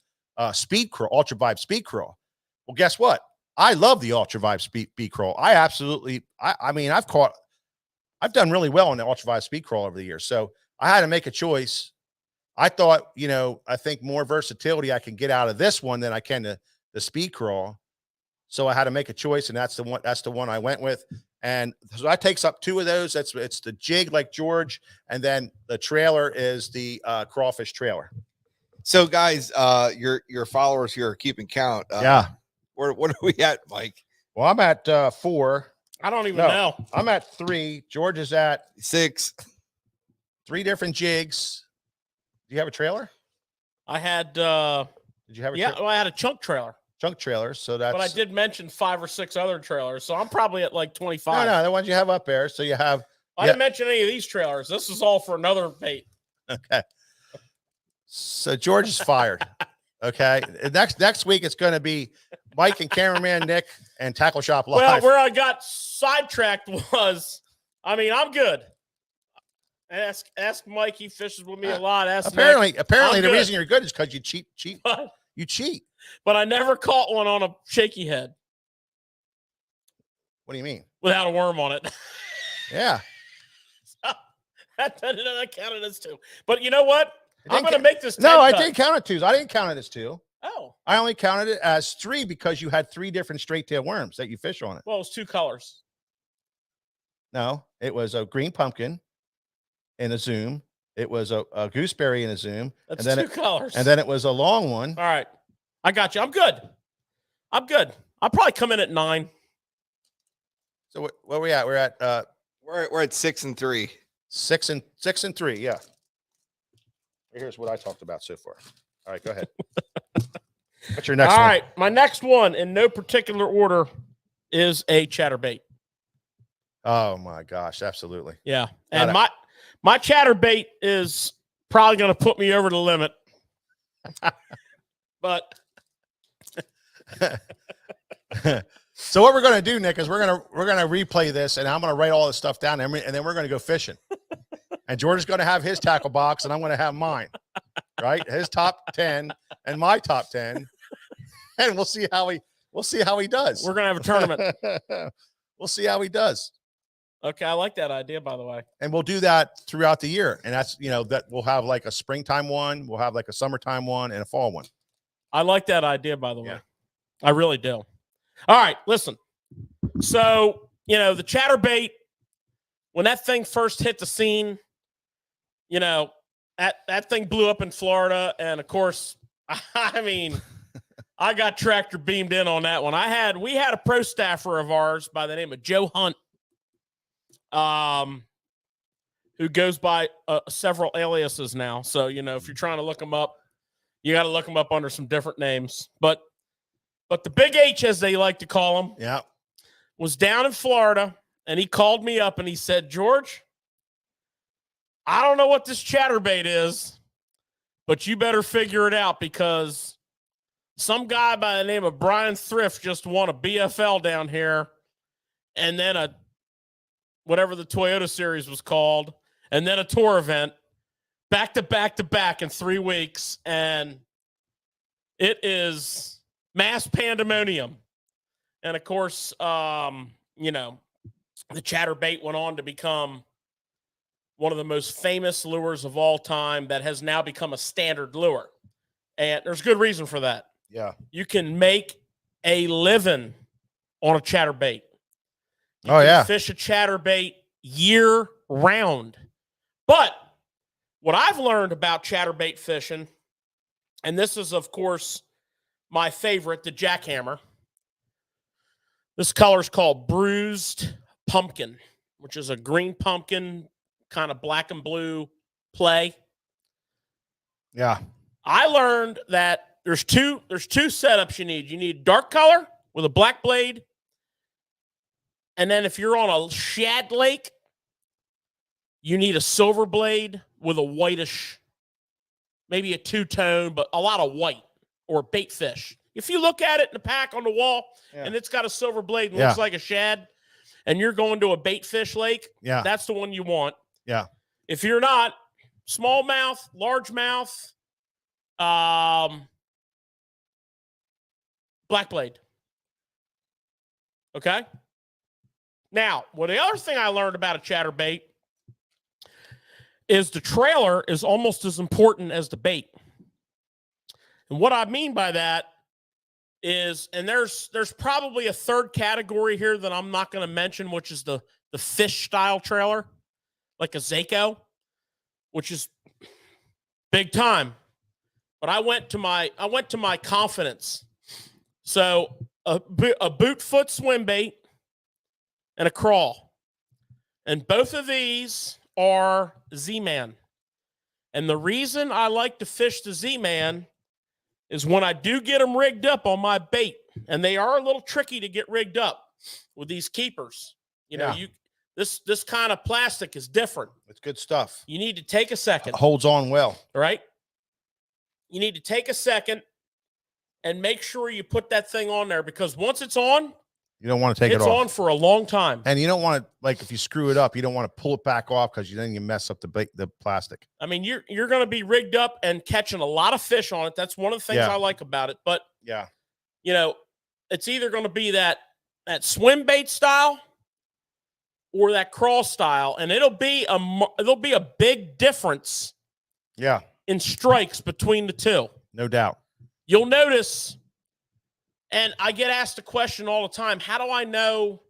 Speed Crawl, Ultra Vibe Speed Crawl. Well, guess what? I love the Ultra Vibe Speed Crawl. I absolutely, I mean, I've done really well on the Ultra Vibe Speed Crawl over the years. So I had to make a choice. I thought, I think more versatility I can get out of this one than I can the Speed Crawl. So I had to make a choice, and that's the one I went with. And so that takes up two of those. It's the jig like George, and then the trailer is the crawfish trailer. So guys, your followers here are keeping count. Yeah. What are we at, Mike? Well, I'm at 4. I don't even know. I'm at 3. George is at 6. 3 different jigs. Do you have a trailer? I had Did you have a I had a chunk trailer. chunk trailer? So that's, But I did mention 5 or 6 other trailers, so I'm probably at like 25. no, the ones you have up there. So you have, I didn't mention any of these trailers. This is all for another bait. okay. So George is fired. Okay. Next week it's going to be Mike and cameraman Nick and Tackle Shop Live. Well, where I got sidetracked was, I mean, I'm good. Ask Mike. He fishes with me a lot. apparently Nick. the good. reason you're good is because you cheat. But, You cheat. but I never caught one on a shaky head What do you mean? without a worm on it. Yeah. So, that counted as 2. But you know what? I'm going to make this. No, 10 I cut. didn't count it 2. I didn't count it as 2. Oh, I only counted it as 3 because you had 3 different straight tail worms that you fish on it. well, it's 2 colors. No, it was a green pumpkin in a Zoom. It was a gooseberry in a Zoom. That's and then 2 colors. And then it was a long one. All right. I got you. I'm good. I'll probably come in at 9. So where are we at? We're at We're at 6 and 3. 6 and 3. Yeah. Here's what I talked about so far. All right, go ahead. What's your next All one? right. My next one, in no particular order, is a chatterbait. Oh my gosh, absolutely. Yeah. And my chatterbait is probably going to put me over the limit. But So what we're going to do, Nick, is we're going to replay this, and I'm going to write all this stuff down, and then we're going to go fishing. And George is going to have his tackle box, and I'm going to have mine. Right? His top 10 and my top 10. And we'll see how he does. we're going to have a tournament. We'll see how he does. Okay. I like that idea, by the way. And we'll do that throughout the year. And that's, that we'll have like a springtime one, we'll have like a summertime one, and a fall one. I like that idea, by the way. Yeah. I really do. All right. Listen. So, the chatterbait, when that thing first hit the scene, that thing blew up in Florida. And of course, I mean, I got tractor beamed in on that one. We had a pro staffer of ours by the name of Joe Hunt, who goes by several aliases now. So, if you're trying to look him up, you got to look him up under some different names. But the Big H, as they like to call him, Yeah. was down in Florida, and he called me up and he said, George, I don't know what this chatterbait is, but you better figure it out, because some guy by the name of Brian Thrift just won a BFL down here, and then whatever the Toyota series was called, and then a tour event back to back in 3 weeks. And it is mass pandemonium. And of course, the chatterbait went on to become one of the most famous lures of all time that has now become a standard lure. And there's good reason for that. Yeah. You can make a living on a chatterbait. You Oh, can yeah. fish a chatterbait year round. But what I've learned about chatterbait fishing, and this is, of course, my favorite, the jackhammer. This color is called Bruised Pumpkin, which is a green pumpkin, kind of black and blue play. Yeah. I learned that there's two setups you need. You need dark color with a black blade. And then if you're on a shad lake, you need a silver blade with a whitish, maybe a two-tone, but a lot of white, or bait fish. If you look at it in the pack on the wall and it's got a silver blade and looks like a shad, and you're going to a bait fish lake, that's the one you want. Yeah. If you're not, smallmouth, largemouth, black blade. Okay? Now, the other thing I learned about a chatterbait is the trailer is almost as important as the bait. And what I mean by that is, and there's probably a third category here that I'm not going to mention, which is the fish style trailer, like a Zako, which is big time. But I went to my confidence. So a boot foot swim bait and a crawl. And both of these are Z-Man. And the reason I like to fish the Z-Man is when I do get them rigged up on my bait, and they are a little tricky to get rigged up with these keepers. You know, this kind of plastic is different. It's good stuff. You need to take a second. Holds on well. Right? You need to take a second and make sure you put that thing on there, because once it's on, you don't want to take it off. It's on for a long time. And you don't want to, like, if you screw it up, you don't want to pull it back off, because then you mess up the plastic. I mean, you're going to be rigged up and catching a lot of fish on it. That's one of the things I like about it. But you know, it's either going to be that swim bait style or that crawl style, and it'll be a big difference. Yeah. In strikes between the two. No doubt. You'll notice. And I get asked a question all the time: how do I know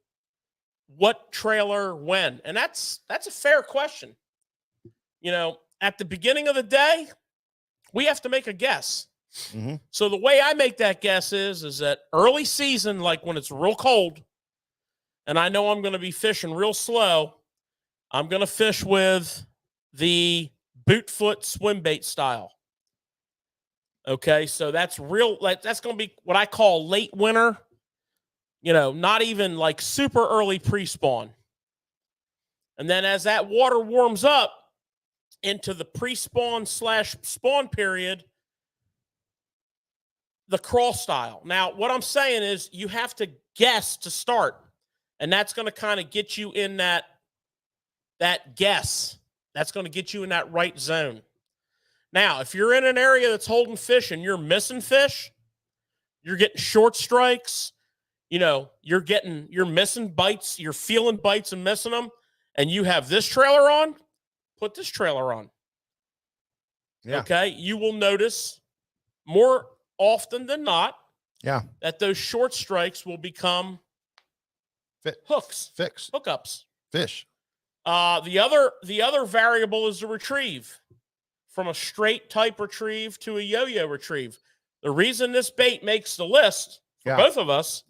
what trailer when? And that's a fair question. You know, at the beginning of the day, we have to make a guess. Mm-hmm. So the way I make that guess is that early season, like when it's real cold, and I know I'm going to be fishing real slow, I'm going to fish with the boot foot swim bait style. Okay, so that's going to be what I call late winter, you know, not even like super early pre-spawn. And then as that water warms up into the pre-spawn / spawn period, the crawl style. Now, what I'm saying is you have to guess to start, and that's going to kind of get you in that guess. That's going to get you in that right zone. Now, if you're in an area that's holding fish and you're missing fish, you're getting short strikes, you know, you're missing bites, you're feeling bites and missing them, and you have this trailer on, put this trailer on. Yeah. Okay? You will notice more often than not that those short strikes will become hooks. Hookups. Fish. The other variable is the retrieve. From a straight type retrieve to a yo-yo retrieve. The reason this bait makes the list for both of us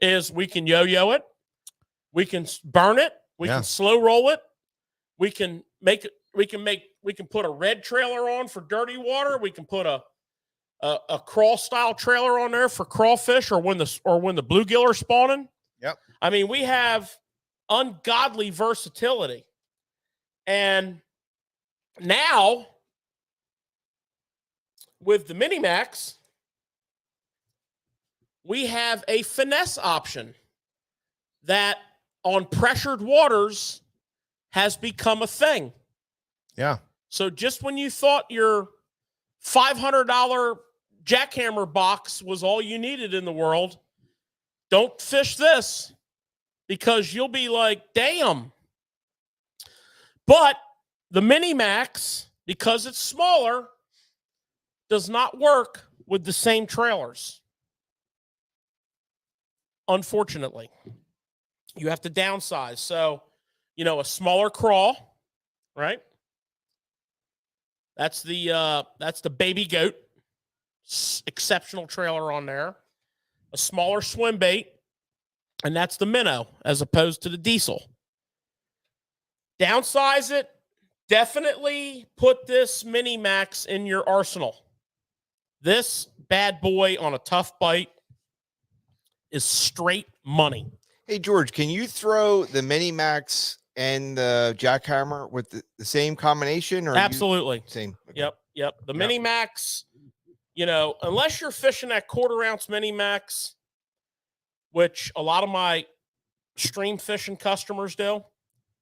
is we can yo-yo it, we can burn it, we can slow roll it, we can put a red trailer on for dirty water, we can put a crawl style trailer on there for crawfish or when the bluegill are spawning. Yep. I mean, we have ungodly versatility. And now with the Minimax, we have a finesse option that on pressured waters has become a thing. Yeah. So just when you thought your $500 jackhammer box was all you needed in the world, don't fish this, because you'll be like, damn. But The Mini Max, because it's smaller, does not work with the same trailers. Unfortunately, you have to downsize. So, a smaller crawl, right? That's the Baby Goat, exceptional trailer on there. A smaller swim bait, and that's the Minnow as opposed to the Diesel. Downsize it. Definitely put this Mini Max in your arsenal. This bad boy on a tough bite is straight money. Hey, George, can you throw the Mini Max and the Jackhammer with the same combination? Or Absolutely. Same. Okay. Yep. The Mini Max, unless you're fishing that 1/4 ounce Mini Max, which a lot of my stream fishing customers do,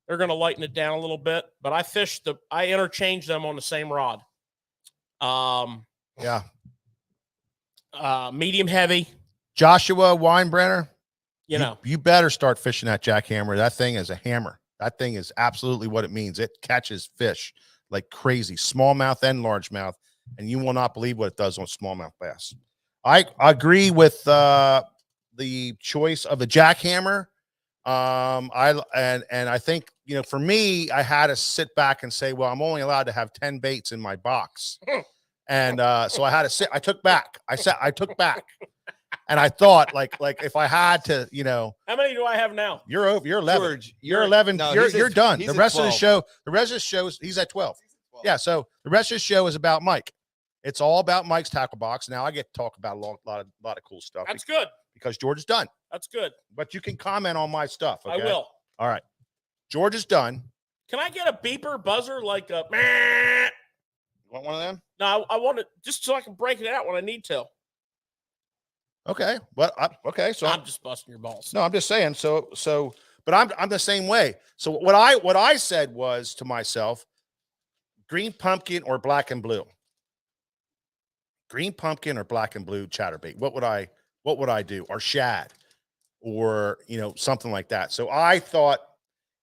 they're going to lighten it down a little bit. But I interchange them on the same rod. Yeah. Medium heavy. Joshua Weinbrenner, You you better start fishing that jackhammer. That thing is a hammer. That thing is absolutely what it means. It catches fish like crazy, smallmouth and largemouth, and you will not believe what it does on smallmouth bass. I agree with the choice of the jackhammer. I think, for me, I had to sit back and say, well, I'm only allowed to have 10 baits in my box. And so I had to sit, I took back. And I thought like if I had to, how many do I have now? you're 11. George, You're 11. no, you're done. he's The at rest of 12. the show is he's at 12. Yeah. So the rest of the show is about Mike. It's all about Mike's tackle box. Now I get to talk about a lot of cool stuff. That's good. Because George is done. That's good. But you can comment on my stuff. Okay? I will. All right. George is done. Can I get a beeper buzzer like a meh? You want one of them? No, I want it just so I can break it out when I need to. Okay. Well, okay. So I'm just busting your balls. no, I'm just saying. But I'm the same way. So what I said was to myself, green pumpkin or black and blue. Green pumpkin or black and blue chatterbait. What would I do? Or shad, or something like that. So I thought,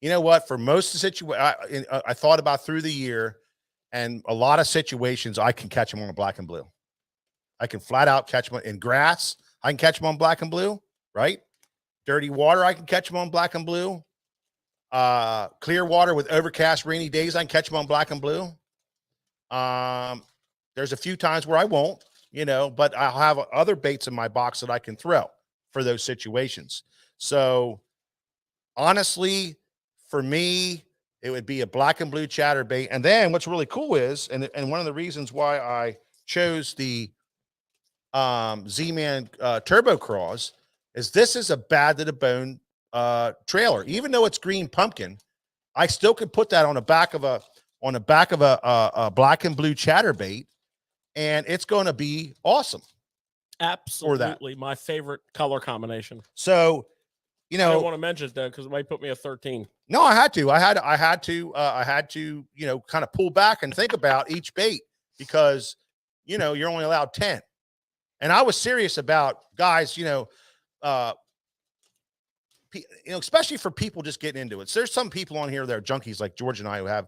what, for most of the situation, I thought about through the year, and a lot of situations I can catch them on a black and blue. I can flat out catch them in grass. I can catch them on black and blue, right? Dirty water, I can catch them on black and blue. Clear water with overcast, rainy days, I can catch them on black and blue. There's a few times where I won't, but I'll have other baits in my box that I can throw for those situations. So honestly, for me, it would be a black and blue chatterbait. And then what's really cool is, and one of the reasons why I chose the Z-Man Turbo Craws is this is a bad to the bone trailer. Even though it's green pumpkin, I still could put that on the back of a black and blue chatterbait, and it's going to be awesome. Absolutely, my favorite color combination. So, I don't want to mention it though because it might put me at 13. No, I had to, kind of pull back and think about each bait because, you're only allowed 10. And I was serious about guys, especially for people just getting into it. So there's some people on here that are junkies like George and I who have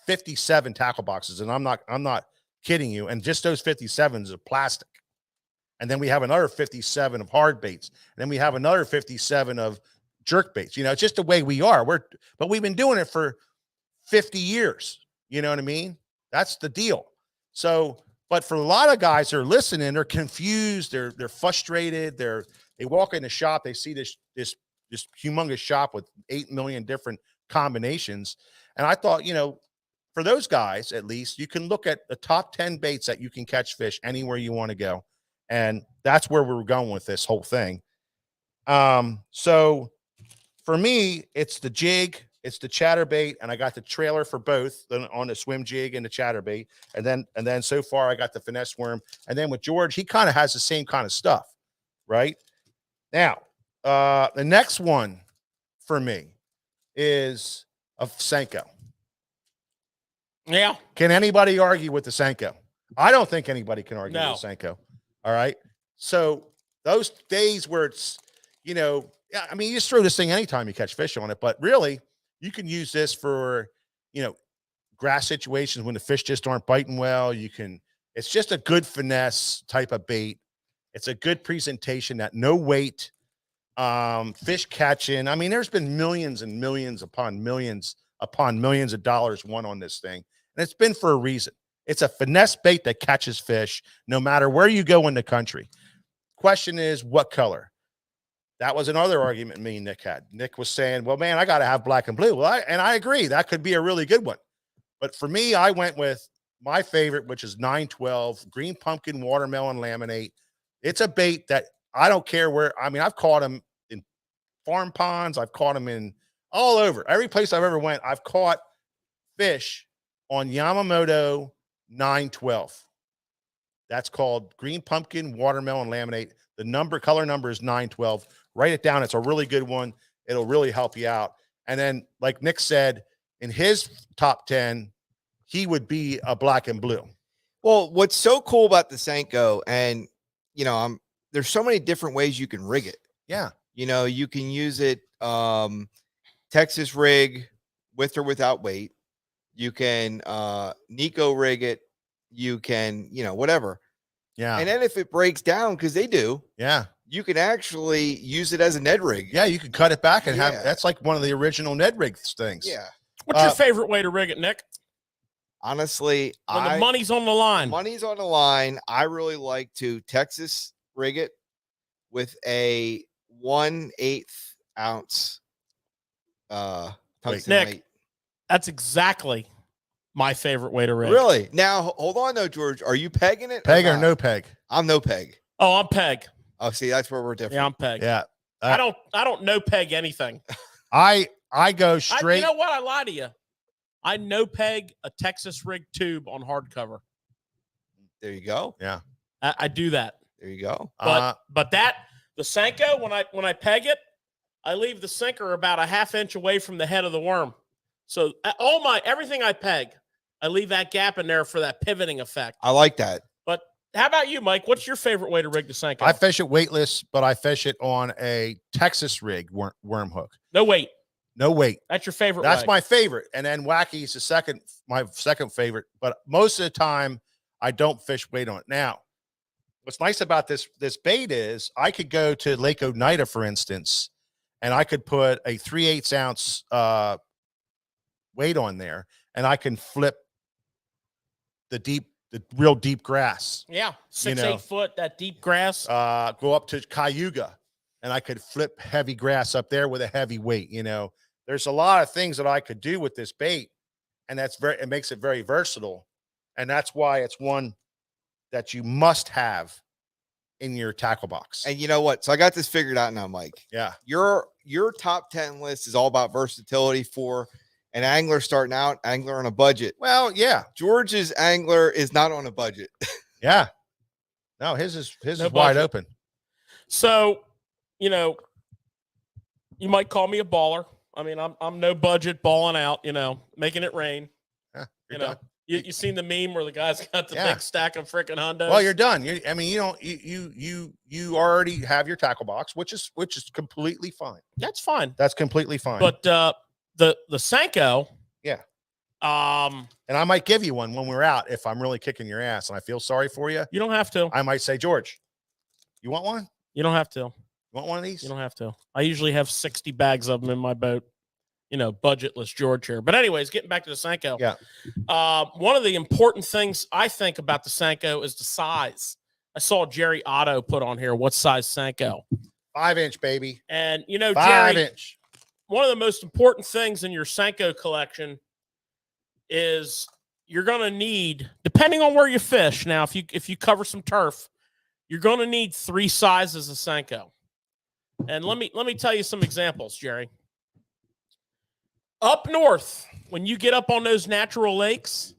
57 tackle boxes, and I'm not kidding you. And just those 57s of plastic. And then we have another 57 of hard baits. And then we have another 57 of jerk baits. It's just the way we are. But we've been doing it for 50 years. You know what I mean? That's the deal. So, but for a lot of guys that are listening, they're confused. They're frustrated. They walk in the shop. They see this humongous shop with 8 million different combinations. And I thought, for those guys, at least you can look at the top 10 baits that you can catch fish anywhere you want to go. And that's where we're going with this whole thing. So for me, it's the jig, it's the chatterbait, and I got the trailer for both on the swim jig and the chatterbait. And then so far I got the finesse worm. And then with George, he kind of has the same kind of stuff, right? Now, the next one for me is a Senko. Yeah. Can anybody argue with the Senko? I don't think anybody can argue with the Senko. All right. So those days where it's, you just throw this thing anytime you catch fish on it, but really you can use this for, grass situations when the fish just aren't biting well. It's just a good finesse type of bait. It's a good presentation that no weight, fish catching. I mean, there's been millions and millions upon millions of dollars won on this thing. And it's been for a reason. It's a finesse bait that catches fish no matter where you go in the country. Question is, what color? That was another argument me and Nick had. Nick was saying, well, man, I got to have black and blue. Well, I agree. That could be a really good one. But for me, I went with my favorite, which is 912 green pumpkin watermelon laminate. It's a bait that I don't care where. I mean, I've caught them in farm ponds. I've caught them in all over. Every place I've ever went, I've caught fish on Yamamoto 912. That's called green pumpkin watermelon laminate. The color number is 912. Write it down. It's a really good one. It'll really help you out. And then, like Nick said, in his top 10, he would be a black and blue. Well, what's so cool about the Senko, and there's so many different ways you can rig it. Yeah. You can use it Texas rig with or without weight. You can Nico rig it. You can, whatever. Yeah. And then if it breaks down, because they do, yeah, you can actually use it as a Ned rig. Yeah, you can cut it back and have that's like one of the original Ned rig things. Yeah. What's your favorite way to rig it, Nick? Honestly, when the money's on the line. Money's on the line. I really like to Texas rig it with a 1/8 ounce tungsten Nick, weight. That's exactly my favorite way to rig. Really? Now, hold on though, George. Are you pegging it? Peg or no peg? I'm no peg. Oh, I'm peg. Oh, see, that's where we're different. Yeah, I'm peg. Yeah. I don't no peg anything. I go straight. You know what? I lie to you. I no peg a Texas rig tube on hardcover. There you go. Yeah. I do that. There you go. But the Senko, when I peg it, I leave the sinker about a ½ inch away from the head of the worm. So everything I peg, I leave that gap in there for that pivoting effect. I like that. But how about you, Mike? What's your favorite way to rig the Senko? I fish it weightless, but I fish it on a Texas rig worm hook. No weight. No weight. That's your favorite. That's way. my favorite. And then Wacky's my second favorite. But most of the time, I don't fish weight on it. Now, what's nice about this bait is I could go to Lake Oneida, for instance, and I could put a 3/8 ounce weight on there, and I can flip the real deep grass. Yeah, 6-8 foot, that deep grass. Go up to Cayuga, and I could flip heavy grass up there with a heavy weight. There's a lot of things that I could do with this bait, and it makes it very versatile, and that's why it's one that you must have in your tackle box. And you know what? So I got this figured out now, Mike. Yeah. Your top 10 list is all about versatility for an angler starting out, angler on a budget. Well, yeah. George's angler is not on a budget. Yeah. No, his is wide budget. open. So, you might call me a baller. I mean, I'm no budget balling out, making it rain. Yeah, you seen the meme where the guy's got the big stack of freaking Hondos? Well, you're done. You already have your tackle box, which is completely fine. That's fine. That's completely fine. But the Senko, yeah. And I might give you one when we're out if I'm really kicking your ass and I feel sorry for you. You don't have to. I might say, George, you want one? You don't have to. You want one of these? You don't have to. I usually have 60 bags of them in my boat. Budgetless George here. But anyways, getting back to the Senko. Yeah. One of the important things I think about the Senko is the size. I saw Jerry Otto put on here, what size Senko? 5-inch, baby. And, 5-inch. One of the most important things in your Senko collection is you're going to need, depending on where you fish. Now, if you cover some turf, you're going to need 3 sizes of Senko. And let me tell you some examples, Jerry. Up north, when you get up on those natural lakes,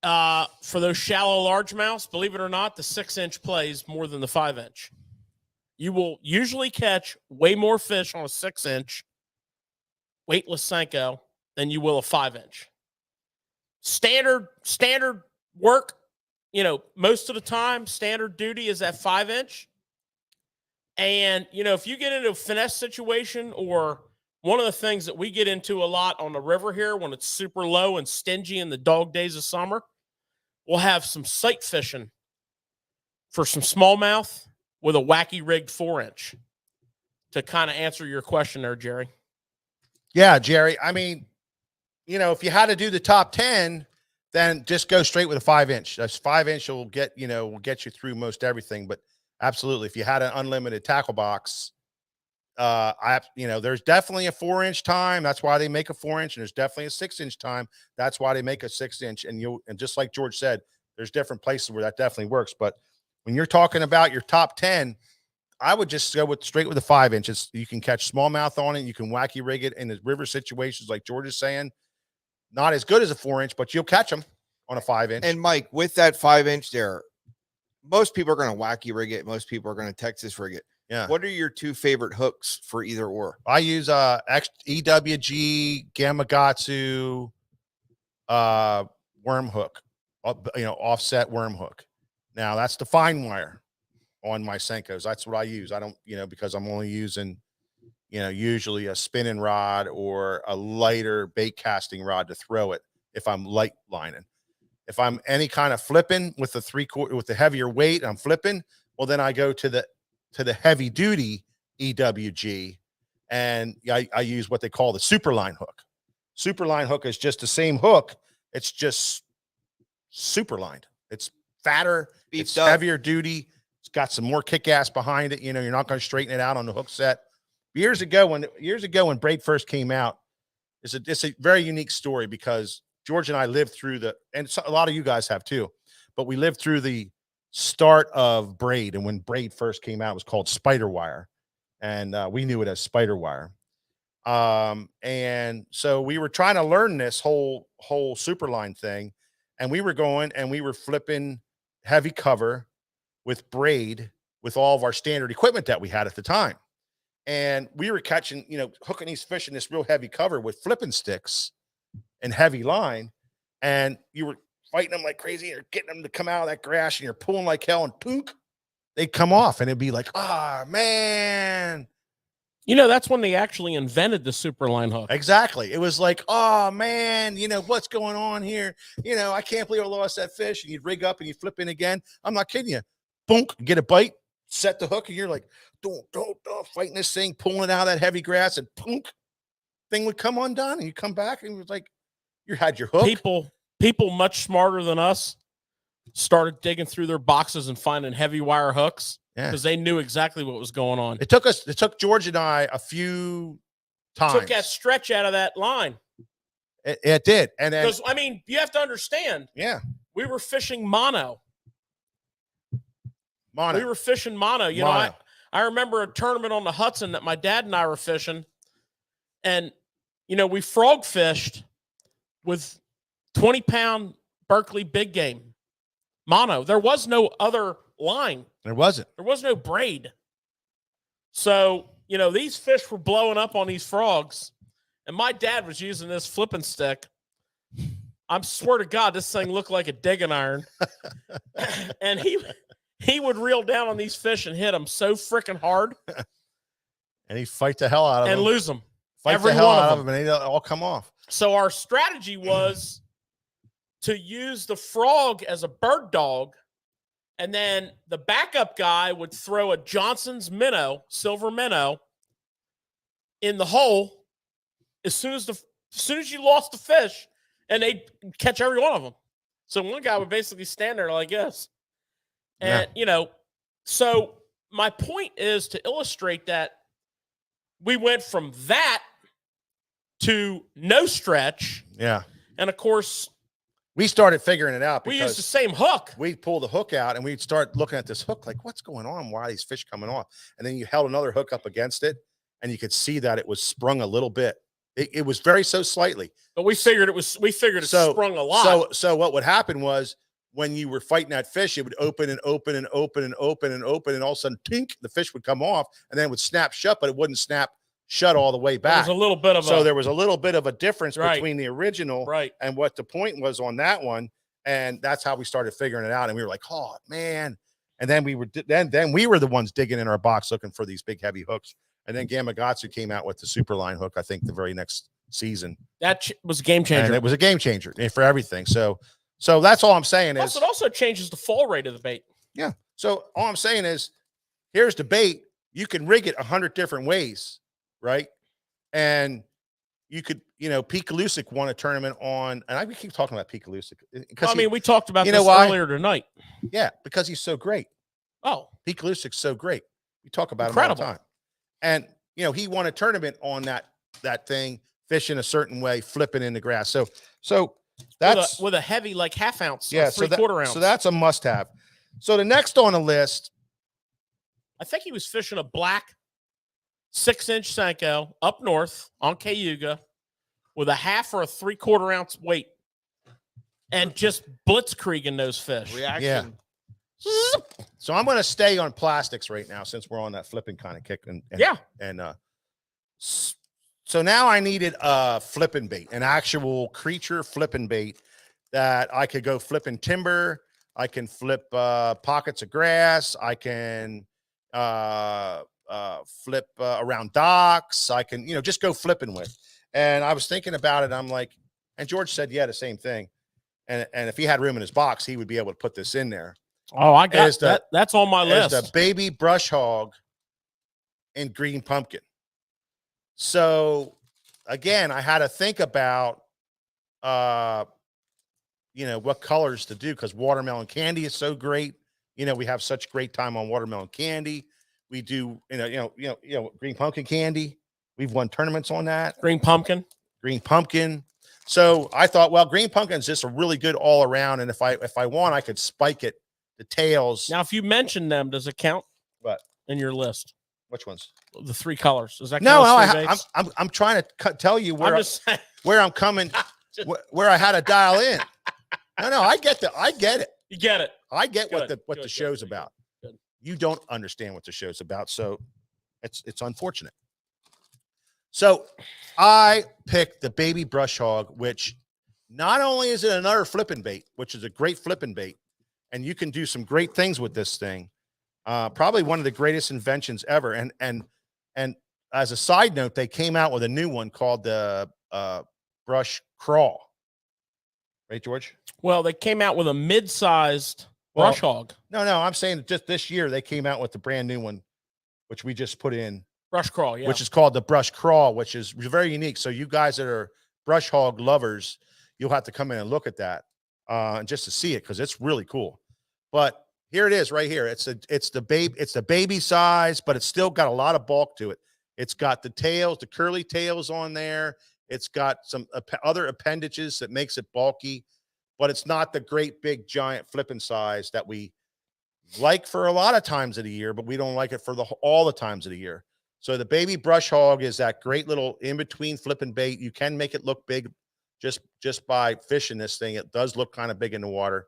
for those shallow largemouths, believe it or not, the 6-inch plays more than the 5-inch. You will usually catch way more fish on a 6-inch weightless Senko than you will a 5-inch. Standard work, most of the time, standard duty is that 5-inch. And, if you get into a finesse situation or one of the things that we get into a lot on the river here when it's super low and stingy in the dog days of summer, we'll have some sight fishing for some smallmouth with a wacky rigged 4-inch to kind of answer your question there, Jerry. Yeah, Jerry. I mean, you know, if you had to do the top 10, then just go straight with a 5-inch. That's 5-inch will get you through most everything. But absolutely, if you had an unlimited tackle box, there's definitely a 4-inch time. That's why they make a 4-inch, and there's definitely a 6-inch time. That's why they make a 6-inch. And just like George said, there's different places where that definitely works. But when you're talking about your top 10, I would just go straight with the 5 inches. You can catch smallmouth on it. You can wacky rig it in the river situations, like George is saying. Not as good as a 4-inch, but you'll catch them on a 5-inch. And Mike, with that 5-inch there, most people are going to wacky rig it. Most people are going to Texas rig it. Yeah. What are your two favorite hooks for either or? I use EWG Gamakatsu worm hook, offset worm hook. Now that's the fine wire on my Senkos. That's what I use. I don't, because I'm only using, usually a spinning rod or a lighter bait casting rod to throw it if I'm light lining. If I'm any kind of flipping with the heavier weight, I'm flipping. Well, then I go to the heavy duty EWG, and I use what they call the Superline hook. Superline hook is just the same hook. It's just superlined. It's fatter. It's heavier duty. It's got some more kick-ass behind it. You're not going to straighten it out on the hook set. Years ago when Braid first came out, it's a very unique story because George and I lived through and a lot of you guys have too, but we lived through the start of Braid. And when Braid first came out, it was called Spider Wire, and we knew it as Spider Wire. And so we were trying to learn this whole Superline thing, and we were flipping heavy cover with Braid with all of our standard equipment that we had at the time. And we were catching, hooking these fish in this real heavy cover with flipping sticks and heavy line. And you were fighting them like crazy. You're getting them to come out of that grass, and you're pulling like hell, and punk, they'd come off, and it'd be like, man. That's when they actually invented the Superline hook. Exactly. It was like, man, what's going on here? I can't believe I lost that fish. And you'd rig up and you flip in again. I'm not kidding you. Boom, get a bite, set the hook, and you're like, don't, fighting this thing, pulling it out of that heavy grass, and punk, thing would come undone, and you come back, and it was like, you had your hook. People much smarter than us started digging through their boxes and finding heavy wire hooks because they knew exactly what was going on. It took George and I a few times. Took that stretch out of that line. It did. And then, because, you have to understand. Yeah. We were fishing mono. We were fishing mono. I remember a tournament on the Hudson that my dad and I were fishing. And, we frog fished with 20-pound Berkeley big game mono. There was no other line. There wasn't. There was no braid. So, these fish were blowing up on these frogs. And my dad was using this flipping stick. I swear to God, this thing looked like a digging iron. And he would reel down on these fish and hit them so freaking hard. And he'd fight the hell out of them. And lose them. Fight every the hell one out of them. And they'd all come off. So our strategy was to use the frog as a bird dog. And then the backup guy would throw a Johnson's minnow, silver minnow, in the hole as soon as you lost the fish, and they'd catch every one of them. So one guy would basically stand there like this. And, so my point is to illustrate that we went from that to no stretch. Yeah. And, of course, we started figuring it out. We used the same hook. We'd pull the hook out, and we'd start looking at this hook like, what's going on? Why are these fish coming off? And then you held another hook up against it, and you could see that it was sprung a little bit. It was very so slightly. But we figured it sprung a lot. So what would happen was when you were fighting that fish, it would open and open and open and open and open, and all of a sudden, tink, the fish would come off, and then it would snap shut, but it wouldn't snap shut all the way back. There was a little bit of a difference between the original and what the point was on that one, and that's how we started figuring it out. And we were like, oh man! And then we were the ones digging in our box looking for these big heavy hooks And then Gamakatsu came out with the super line hook, I think the very next season. That was a game changer. And it was a game changer for everything. So that's all I'm saying Plus, is, it also changes the fall rate of the bait. yeah. So all I'm saying is, here's the bait. You can rig it 100 different ways, right? And you could, Pikalusic won a tournament on, and I keep talking about Pikalusic because We talked about you this know why? earlier tonight. yeah, because he's so great. Oh, Pikalusic's so great. We talk about Incredible. him all the time. And he won a tournament on that thing, fishing a certain way, flipping in the grass. So that's with a heavy, like half ounce, yeah, or 3/4 ounce. So that's a must have. So the next on the list, I think he was fishing a black 6-inch Senko up north on Cayuga with a half or a 3/4 ounce weight and just blitzkrieging those fish. Reaction. so I'm going to stay on plastics right now since we're on that flipping kind of kick. And so now I needed a flipping bait, an actual creature flipping bait that I could go flipping timber. I can flip pockets of grass. I can flip around docks. I can, just go flipping with. And I was thinking about it. I'm like, and George said, yeah, the same thing. And if he had room in his box, he would be able to put this in there. Oh, I got that. That's on my list. The baby brush hog and green pumpkin. So again, I had to think about, what colors to do, because watermelon candy is so great. We have such great time on watermelon candy. We do, green pumpkin candy. We've won tournaments on that. Green pumpkin. So I thought, well, green pumpkin is just a really good all around. And if I want, I could spike it, the tails. Now, if you mention them, does it count? What? In your list? Which ones? The 3 colors. Does that no, count? I'm trying to tell you where I'm coming, Just- where I had to dial in. No, I get it. You get it. I get Good, what the show's about. Good. You don't understand what the show's about, so it's unfortunate. So I picked the baby brush hog, which not only is it another flipping bait, which is a great flipping bait, and you can do some great things with this thing. Probably one of the greatest inventions ever. And as a side note, they came out with a new one called the brush crawl. Right, George? Well, they came out with a mid-sized brush hog. No, I'm saying just this year they came out with the brand new one, which we just put in. Brush crawl, yeah. Which is called the brush crawl, which is very unique. So you guys that are brush hog lovers, you'll have to come in and look at that just to see it, because it's really cool. But here it is right here. It's the baby size, but it's still got a lot of bulk to it. It's got the tails, the curly tails on there. It's got some other appendages that makes it bulky, but it's not the great big giant flipping size that we like for a lot of times of the year, but we don't like it for all the times of the year. So the baby brush hog is that great little in-between flipping bait. You can make it look big just by fishing this thing. It does look kind of big in the water.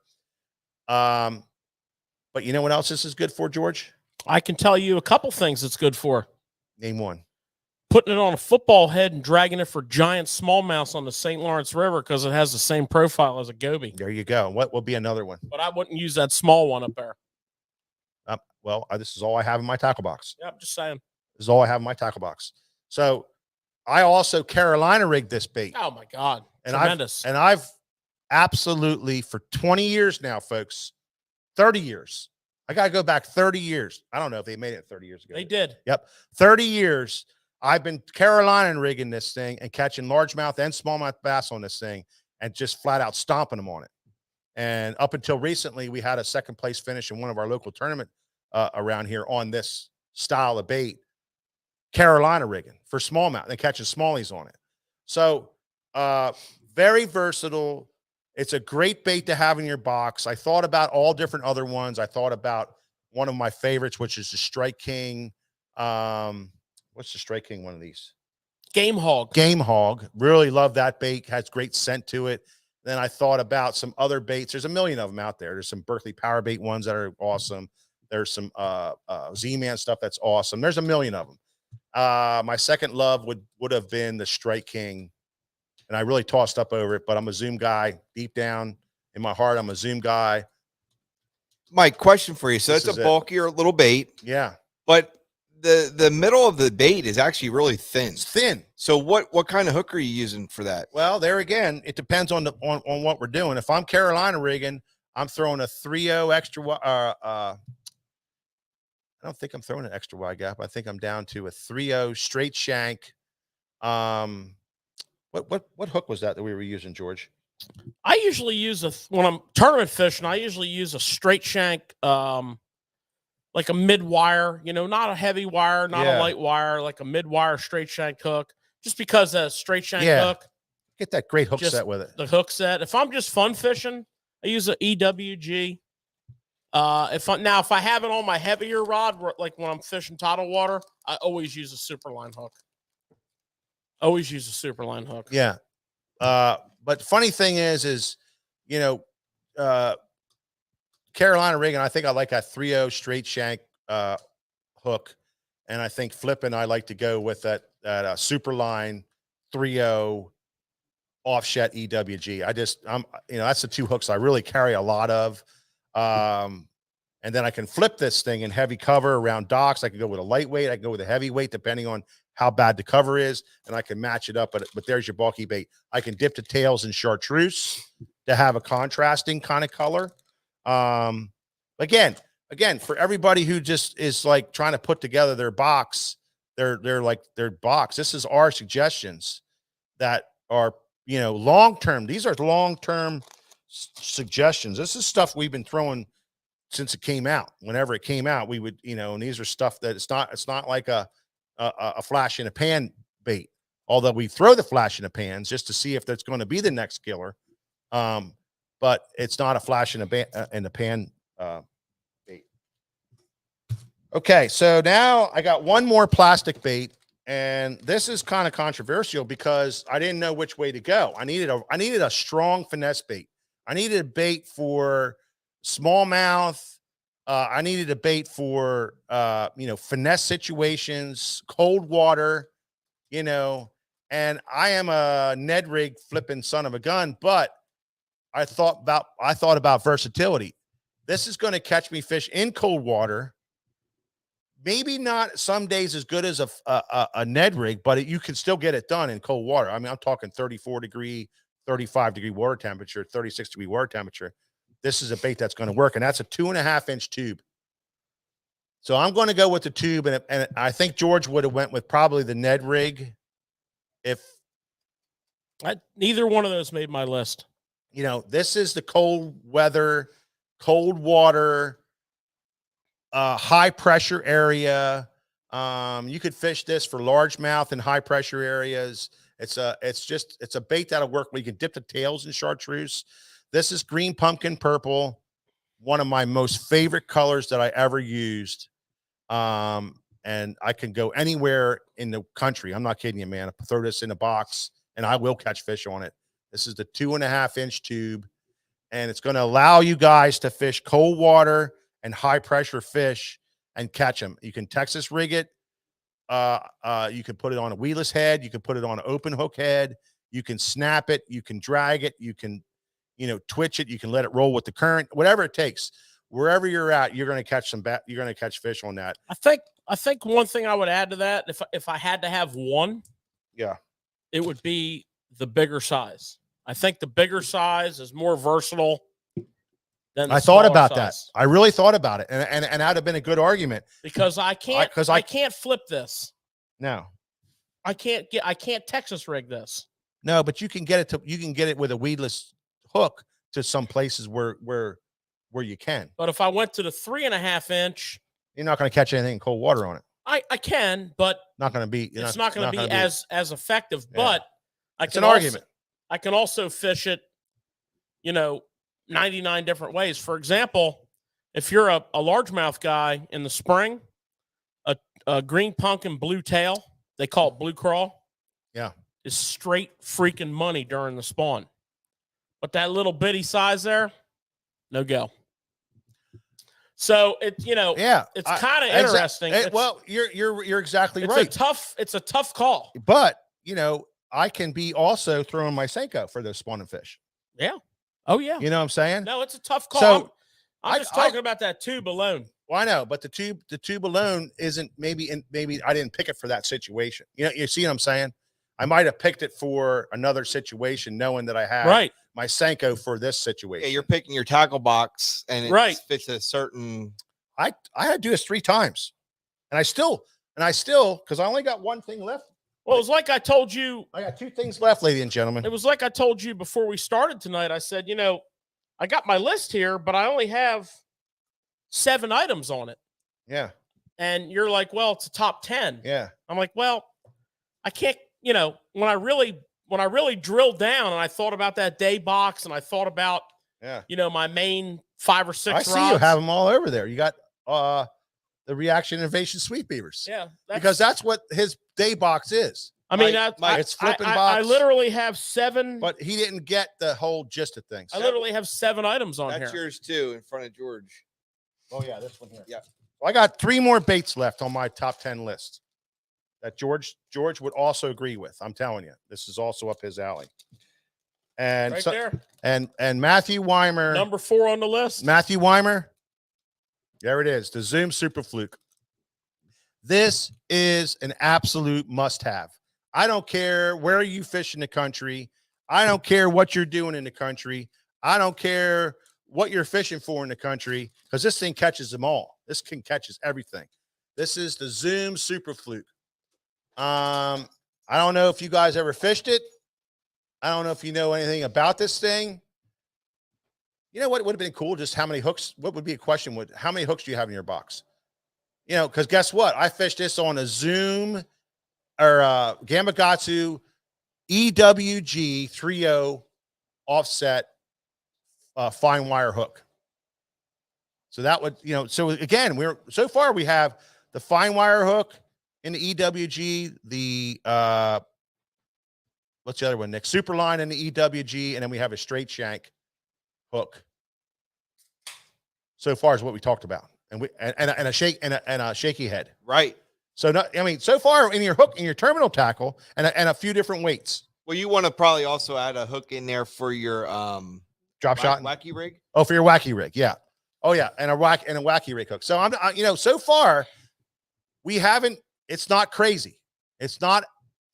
But you know what else this is good for, George? I can tell you a couple things it's good for. Name one. Putting it on a football head and dragging it for giant smallmouths on the St. Lawrence River, because it has the same profile as a goby. There you go. What will be another one? But I wouldn't use that small one up there. This is all I have in my tackle box. Yeah, I'm just saying. This is all I have in my tackle box. So I also Carolina rigged this bait. Oh my God. And Tremendous. I've absolutely, for 20 years now, folks, 30 years. I got to go back 30 years. I don't know if they made it 30 years ago. They did. Yep. 30 years. I've been Carolina rigging this thing and catching largemouth and smallmouth bass on this thing and just flat out stomping them on it. And up until recently, we had a second place finish in one of our local tournament around here on this style of bait, Carolina rigging for smallmouth and catching smallies on it. So very versatile. It's a great bait to have in your box. I thought about all different other ones. I thought about one of my favorites, which is the Strike King. What's the Strike King one of these? Game hog. Game hog. Really love that bait. Has great scent to it. Then I thought about some other baits. There's a million of them out there. There's some Berkeley Power Bait ones that are awesome. There's some Z-Man stuff that's awesome. There's a million of them. My second love would have been the Strike King. And I really tossed up over it, but I'm a Zoom guy. Deep down in my heart, I'm a Zoom guy. Mike, question for you. So This that's a is it. bulkier little bait, Yeah. but the middle of the bait is actually really thin. It's thin. So what kind of hook are you using for that? Well, there again, it depends on on what we're doing. If I'm Carolina rigging, I'm throwing a 3-0 extra. I don't think I'm throwing an extra wide gap. I think I'm down to a 3-0 straight shank. What hook was that we were using, George? I usually use when I'm tournament fishing, I usually use a straight shank, like a mid wire, not a heavy wire, not a light wire, like a mid wire straight shank hook, just because a straight shank hook. Get that great hook set with it. The hook set. If I'm just fun fishing, I use an EWG. If I have it on my heavier rod, like when I'm fishing tidal water, I always use a Superline hook. Always use a Superline hook. Yeah. But funny thing is, Carolina rigging, I think I like a 3-0 straight shank hook. And I think flipping, I like to go with that Superline 3-0 offset EWG. That's the two hooks I really carry a lot of. And then I can flip this thing in heavy cover around docks. I can go with a lightweight. I can go with a heavyweight, depending on how bad the cover is, and I can match it up. But there's your bulky bait. I can dip the tails in chartreuse to have a contrasting kind of color. Again, for everybody who just is like trying to put together their box, their box. This is our suggestions that are long-term. These are long-term suggestions. This is stuff we've been throwing since it came out. Whenever it came out, we would, and these are stuff that it's not like a flash in a pan bait, although we throw the flash in the pans just to see if that's going to be the next killer. But it's not a flash in the pan bait. Okay, so now I got one more plastic bait, and this is kind of controversial because I didn't know which way to go. I needed a strong finesse bait. I needed a bait for smallmouth. I needed a bait for finesse situations, cold water, and I am a Ned rig flipping son of a gun, but I thought about versatility. This is going to catch me fish in cold water. Maybe not some days as good as a Ned rig, but you can still get it done in cold water. I mean, I'm talking 34-degree, 35-degree water temperature, 36-degree water temperature. This is a bait that's going to work, and that's a 2.5-inch tube. So I'm going to go with the tube, and I think George would have went with probably the Ned rig. Neither one of those made my list. This is the cold weather, cold water, high pressure area. You could fish this for largemouth and high pressure areas. It's a bait that'll work where you can dip the tails in chartreuse. This is green pumpkin purple, one of my most favorite colors that I ever used. And I can go anywhere in the country. I'm not kidding you, man. I throw this in a box and I will catch fish on it. This is the 2.5-inch tube, and it's going to allow you guys to fish cold water and high pressure fish and catch them. You can Texas rig it. You can put it on a weedless head. You can put it on an open hook head. You can snap it. You can drag it. You can, twitch it. You can let it roll with the current, whatever it takes. Wherever you're at, you're going to catch you're going to catch fish on that. I think one thing I would add to that, if I had to have one, it would be the bigger size. I think the bigger size is more versatile than the I thought about size. that. I really thought about it, and that'd have been a good argument because I can't flip this. No, I can't Texas rig this. No, but you can get it with a weedless hook to some places where you can. But if I went to the 3.5-inch, you're not going to catch anything in cold water on it. I can, but not going to be. It's not going to be as effective. Yeah. But it's an argument. I can also fish it, 99 different ways. For example, if you're a largemouth guy in the spring, a green pumpkin blue tail, they call it blue crawl. Yeah. Is straight freaking money during the spawn. But that little bitty size there, no go. So it's kind of interesting. You're exactly right. It's a tough call. But I can be also throwing my Senko for those spawning fish. Yeah. Oh yeah. You know what I'm saying? No, it's a tough call. So I'm just talking about that tube alone. Well, I know, but the tube alone isn't maybe I didn't pick it for that situation. You see what I'm saying? I might have picked it for another situation, knowing that I had Right. my Senko for this situation. Yeah, you're picking your tackle box and it Right. fits a certain. I had to do this 3 times, and I still because I only got one thing left. Well, it was like I told you. I got 2 things left, ladies and gentlemen. It was like I told you before we started tonight. I said, I got my list here, but I only have 7 items on it. Yeah, And you're like, well, it's a top 10. yeah. I'm like, well, I can't, when I really drilled down and I thought about that day box and I thought about, Yeah. My main 5 or 6 I rods. see you have them all over there. You got the Reaction Innovation Sweet Beavers. Yeah. Because that's what his day box is. I mean, it's flipping I box. literally have 7. But he didn't get the whole gist of things. I literally have 7 items on That's here. yours too, in front of George. Oh yeah, this one here. Yeah. Well, I got 3 more baits left on my top 10 list that George would also agree with. I'm telling you, this is also up his alley. And Right there. and Matthew Weimer, Number 4 on the list. Matthew Weimer. There it is, the Zoom Super Fluke. This is an absolute must-have. I don't care where you fish in the country. I don't care what you're doing in the country. I don't care what you're fishing for in the country, because this thing catches them all. This can catches everything. This is the Zoom Super Fluke. I don't know if you guys ever fished it. I don't know if you know anything about this thing. You know what would have been cool? Just how many hooks? What would be a question? How many hooks do you have in your box? Because guess what? I fished this on a Zoom or Gamakatsu EWG 3.0 offset fine wire hook. So that would, so again, so far we have the fine wire hook in the EWG, the what's the other one, Nick? Superline in the EWG, and then we have a straight shank hook. So far is what we talked about, and a shaky head. Right. So so far in your hook, in your terminal tackle, and a few different weights. Well, you want to probably also add a hook in there for your Drop shot, wacky rig. Oh, for your wacky rig, yeah. Oh yeah, and a wacky rig hook. So so far we haven't. It's not crazy. It's not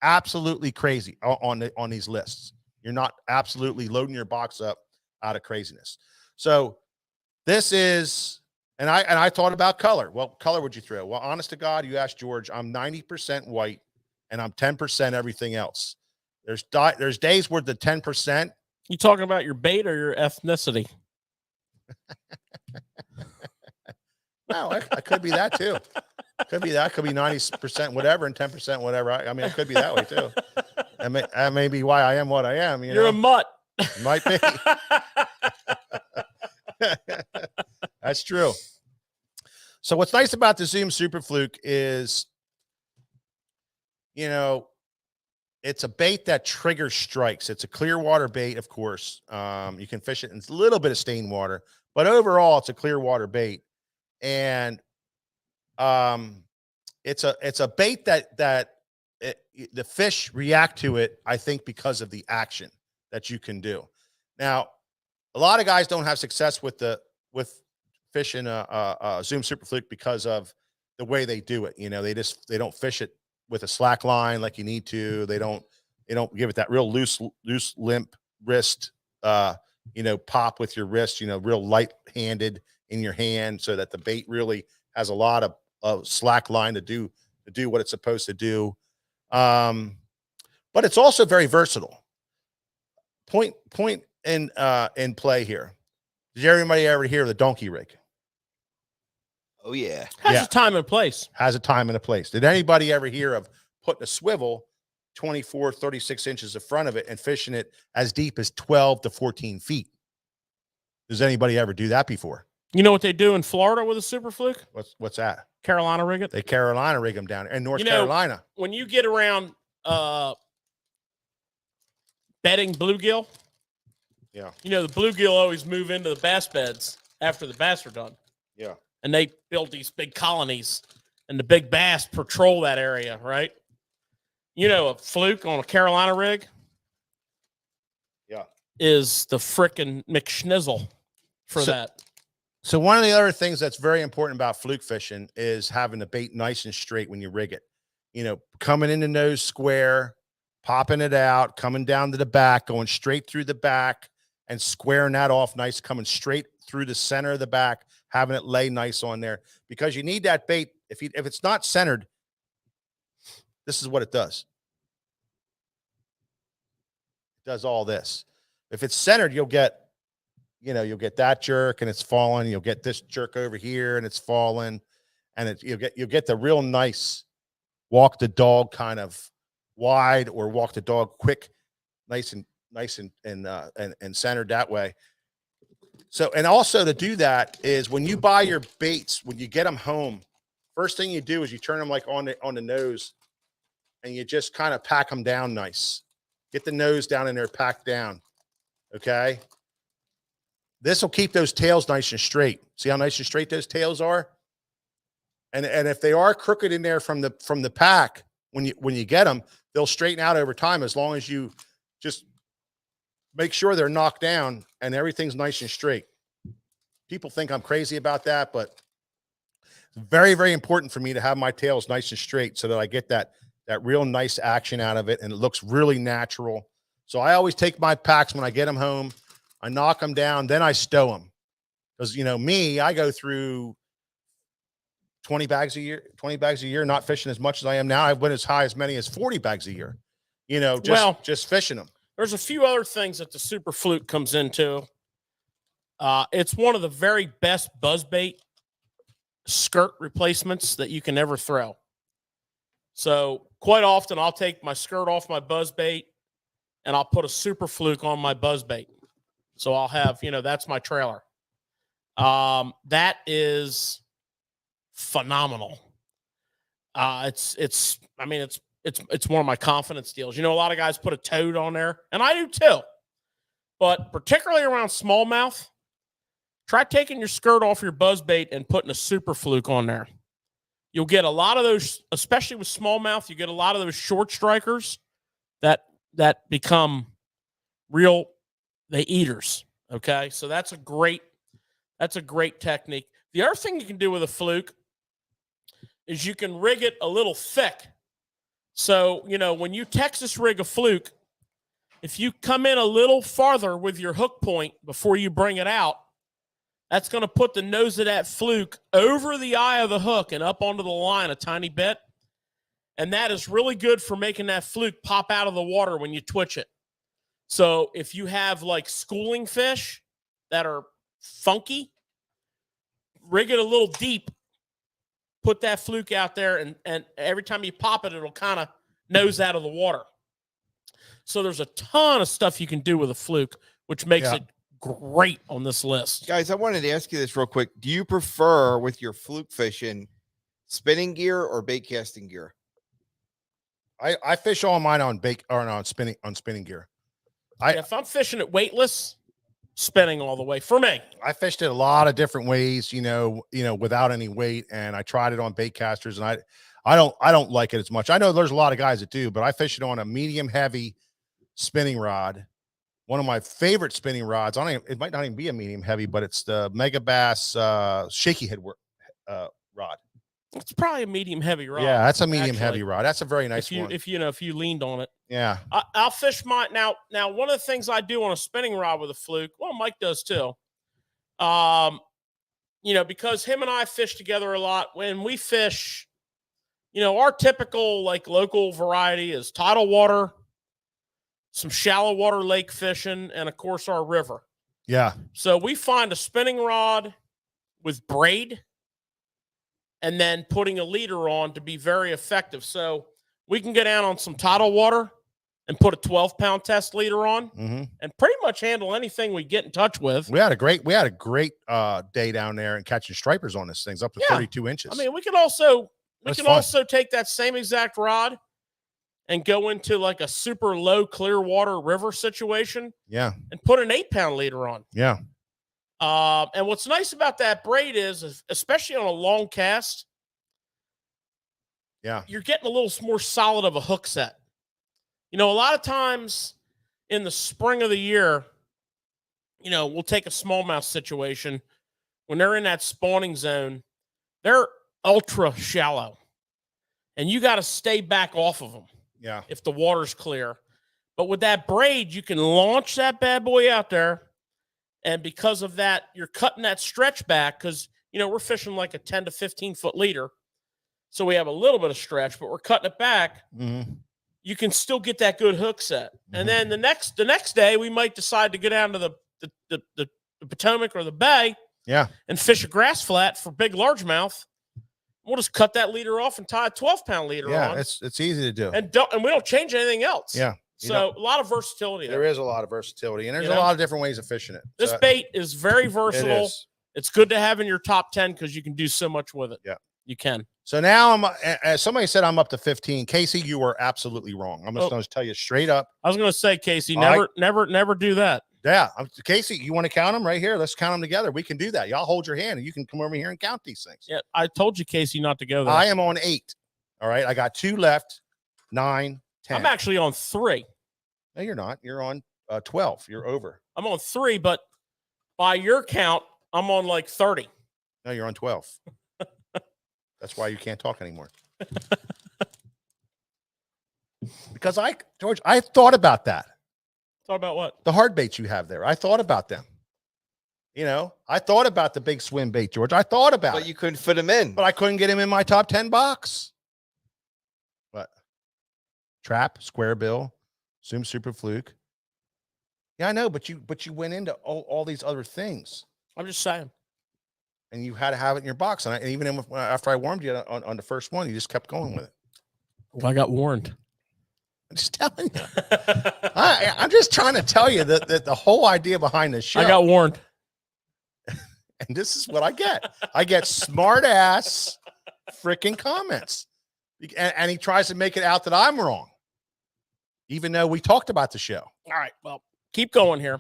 absolutely crazy on these lists. You're not absolutely loading your box up out of craziness. So this is, and I thought about color. What color would you throw? Well, honest to God, you asked George, I'm 90% white and I'm 10% everything else. There's days where the 10%. You talking about your bait or your ethnicity? No, it could be that too. Could be that. Could be 90% whatever and 10% whatever. I mean, it could be that way too. That may be why I am what I am. You're a mutt. Might be. That's true. So what's nice about the Zoom Super Fluke is, it's a bait that triggers strikes. It's a clear water bait, of course. You can fish it in a little bit of stained water, but overall, it's a clear water bait. And it's a bait that the fish react to it, I think, because of the action that you can do. Now, a lot of guys don't have success with fishing a Zoom Super Fluke because of the way they do it. They don't fish it with a slack line like you need to. They don't give it that real loose limp wrist, pop with your wrist, real light handed in your hand, so that the bait really has a lot of slack line to do what it's supposed to do. But it's also very versatile. Point in play here. Did everybody ever hear of the donkey rig? Oh yeah. Has a time and place. Has a time and a place. Did anybody ever hear of putting a swivel 24, 36 inches in front of it and fishing it as deep as 12 to 14 feet? Does anybody ever do that before? You know what they do in Florida with a Super Fluke? What's that? Carolina rig it. They Carolina rig them down in North Carolina. When you get around bedding bluegill, yeah, the bluegill always move into the bass beds after the bass are done. Yeah. And they build these big colonies, and the big bass patrol that area, right? A fluke on a Carolina rig, yeah, is the frickin' McSchnizzle for that. So one of the other things that's very important about fluke fishing is having the bait nice and straight when you rig it. You know, coming in the nose square, popping it out, coming down to the back, going straight through the back and squaring that off nice, coming straight through the center of the back, having it lay nice on there, because you need that bait. If it's not centered, this is what it does. It does all this. If it's centered, you'll get that jerk and it's falling. You'll get this jerk over here and it's falling, and you'll get the real nice walk the dog kind of wide, or walk the dog quick, nice and centered that way. So, and also to do that is when you buy your baits, when you get them home, first thing you do is you turn them like on the nose, and you just kind of pack them down nice. Get the nose down in there, packed down. Okay. This will keep those tails nice and straight. See how nice and straight those tails are? And if they are crooked in there from the pack, when you get them, they'll straighten out over time, as long as you just make sure they're knocked down and everything's nice and straight. People think I'm crazy about that, but it's very, very important for me to have my tails nice and straight so that I get that real nice action out of it, and it looks really natural. So I always take my packs when I get them home, I knock them down, then I stow them. Because, I go through 20 bags a year, not fishing as much as I am now. I've went as high as many as 40 bags a year, just fishing them. There's a few other things that the Super Fluke comes into. It's one of the very best buzzbait skirt replacements that you can ever throw. So quite often I'll take my skirt off my buzzbait and I'll put a Super Fluke on my buzzbait. So I'll have, that's my trailer. That is phenomenal. It's one of my confidence deals. A lot of guys put a toad on there, and I do too. But particularly around smallmouth, try taking your skirt off your buzzbait and putting a Super Fluke on there. You'll get a lot of those, especially with smallmouth, you get a lot of those short strikers that become real, they eaters. Okay. So that's a great technique. The other thing you can do with a fluke is you can rig it a little thick. So, when you Texas rig a fluke, if you come in a little farther with your hook point before you bring it out, that's going to put the nose of that fluke over the eye of the hook and up onto the line a tiny bit. And that is really good for making that fluke pop out of the water when you twitch it. So if you have like schooling fish that are funky, rig it a little deep, put that fluke out there, and every time you pop it, it'll kind of nose out of the water. So there's a ton of stuff you can do with a fluke, which makes it great on this list. Guys, I wanted to ask you this real quick. Do you prefer, with your fluke fishing, spinning gear or bait casting gear? I fish all mine on spinning gear. If I'm fishing it weightless, spinning all the way for me. I fished it a lot of different ways, without any weight, and I tried it on bait casters, and I don't like it as much. I know there's a lot of guys that do, but I fish it on a medium heavy spinning rod. One of my favorite spinning rods. It might not even be a medium heavy, but it's the Megabass shaky head rod. It's probably a medium heavy rod. Yeah, that's a medium heavy rod. That's a very nice one. If you leaned on it. Yeah. I'll fish mine now. One of the things I do on a spinning rod with a fluke, well, Mike does too. Because him and I fish together a lot. When we fish, our typical like local variety is tidal water, some shallow water lake fishing, and of course our river. Yeah. So we find a spinning rod with braid and then putting a leader on to be very effective. So we can get down on some tidal water and put a 12-pound test leader on and pretty much handle anything we get in touch with. We had a great day down there and catching stripers on this thing's up to 32 inches. I mean, we can also take that same exact rod and go into like a super low clear water river situation. Yeah. And put an 8-pound leader on. Yeah. And what's nice about that braid is, especially on a long cast, you're getting a little more solid of a hook set. A lot of times in the spring of the year, we'll take a smallmouth situation when they're in that spawning zone, they're ultra shallow. And you got to stay back off of them Yeah. if the water's clear. But with that braid, you can launch that bad boy out there. And because of that, you're cutting that stretch back because, we're fishing like a 10 to 15 foot leader. So we have a little bit of stretch, but we're cutting it back. Mm-hmm. You can still get that good hook set. And then the next day, we might decide to go down to the Potomac or the Bay and fish a grass flat for big largemouth. We'll just cut that leader off and tie a 12-pound leader on. Yeah, it's easy to do. And we don't change anything else. Yeah. So a lot of versatility there. There is a lot of versatility, and there's a lot of different ways of fishing it. This bait is very versatile. It is. It's good to have in your top 10 because you can do so much with it. Yeah. You can. So now as somebody said, I'm up to 15. Casey, you were absolutely wrong. I'm just going to tell you straight up. I was going to say, Casey, never do that. Yeah. Casey, you want to count them right here? Let's count them together. We can do that. Y'all hold your hand and you can come over here and count these things. Yeah. I told you, Casey, not to go there. I am on 8. All right. I got 2 left, 9, 10. I'm actually on 3. No, you're not. You're on 12. You're over. I'm on 3, but by your count, I'm on like 30. No, you're on 12. That's why you can't talk anymore. Because George, I thought about that. Thought about what? The hard baits you have there. I thought about them. I thought about the big swim bait, George. I thought about it. But you couldn't fit them in. But I couldn't get him in my top 10 box. What? Trap, square bill, Zoom Super Fluke. Yeah, I know, but you went into all these other things. I'm just saying. And you had to have it in your box. And even after I warmed you on the first one, you just kept going with it. Well, I got warned. I'm just telling you. I'm just trying to tell you that the whole idea behind this show. I got warned. And this is what I get. I get smart ass freaking comments. And he tries to make it out that I'm wrong. Even though we talked about the show. All right. Well, keep going here.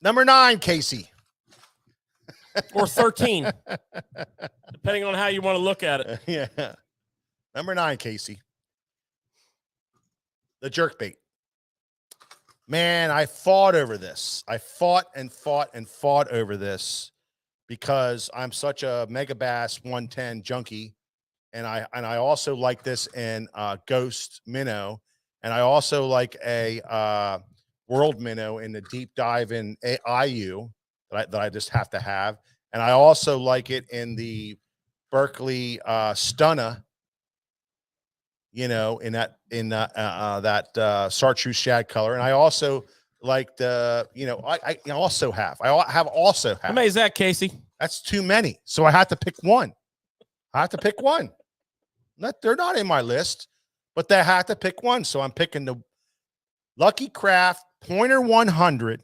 Number 9, Casey. Or 13. Depending on how you want to look at it. Yeah. Number 9, Casey. The jerkbait. Man, I fought over this. I fought over this because I'm such a Mega Bass 110 junkie. And I also like this in Ghost Minnow. And I also like a World Minnow in the deep dive in IU that I just have to have. And I also like it in the Berkeley Stunna, in that chartreuse shad color. And I also like the, I also have. How many is that, Casey? That's too many. So I have to pick one. They're not in my list, but they have to pick one. So I'm picking the Lucky Craft Pointer 100.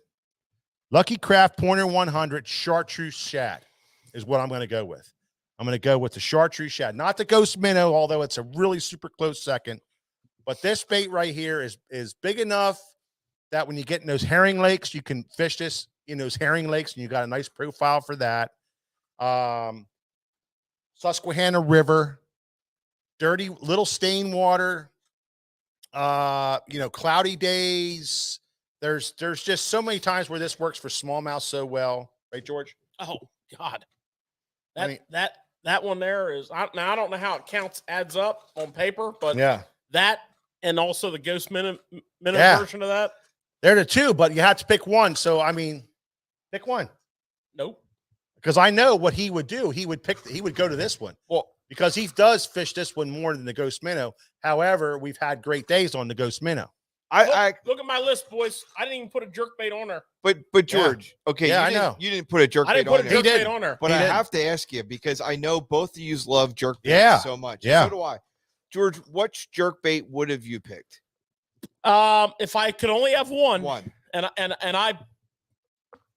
Lucky Craft Pointer 100 chartreuse shad is what I'm going to go with. I'm going to go with the chartreuse shad, not the Ghost Minnow, although it's a really super close second. But this bait right here is big enough that when you get in those herring lakes, you can fish this in those herring lakes, and you got a nice profile for that. Susquehanna River, dirty little stain water, cloudy days. There's just so many times where this works for smallmouth so well, right, George? Oh God, that one there is. I don't know how it adds up on paper, but that and also the Ghost Minnow version of that. They're the two, but you have to pick one. So pick one. Nope. Because I know what he would do. He would go to this one. Well, because he does fish this one more than the Ghost Minnow. However, we've had great days on the Ghost Minnow. Look at my list, boys. I didn't even put a jerkbait on there. But George, okay, I know you didn't put a jerkbait on there. I didn't put a jerkbait on there. But I have to ask you because I know both of you love jerkbait so much. Yeah. So do I. George, which jerkbait would have you picked? If I could only have one, and I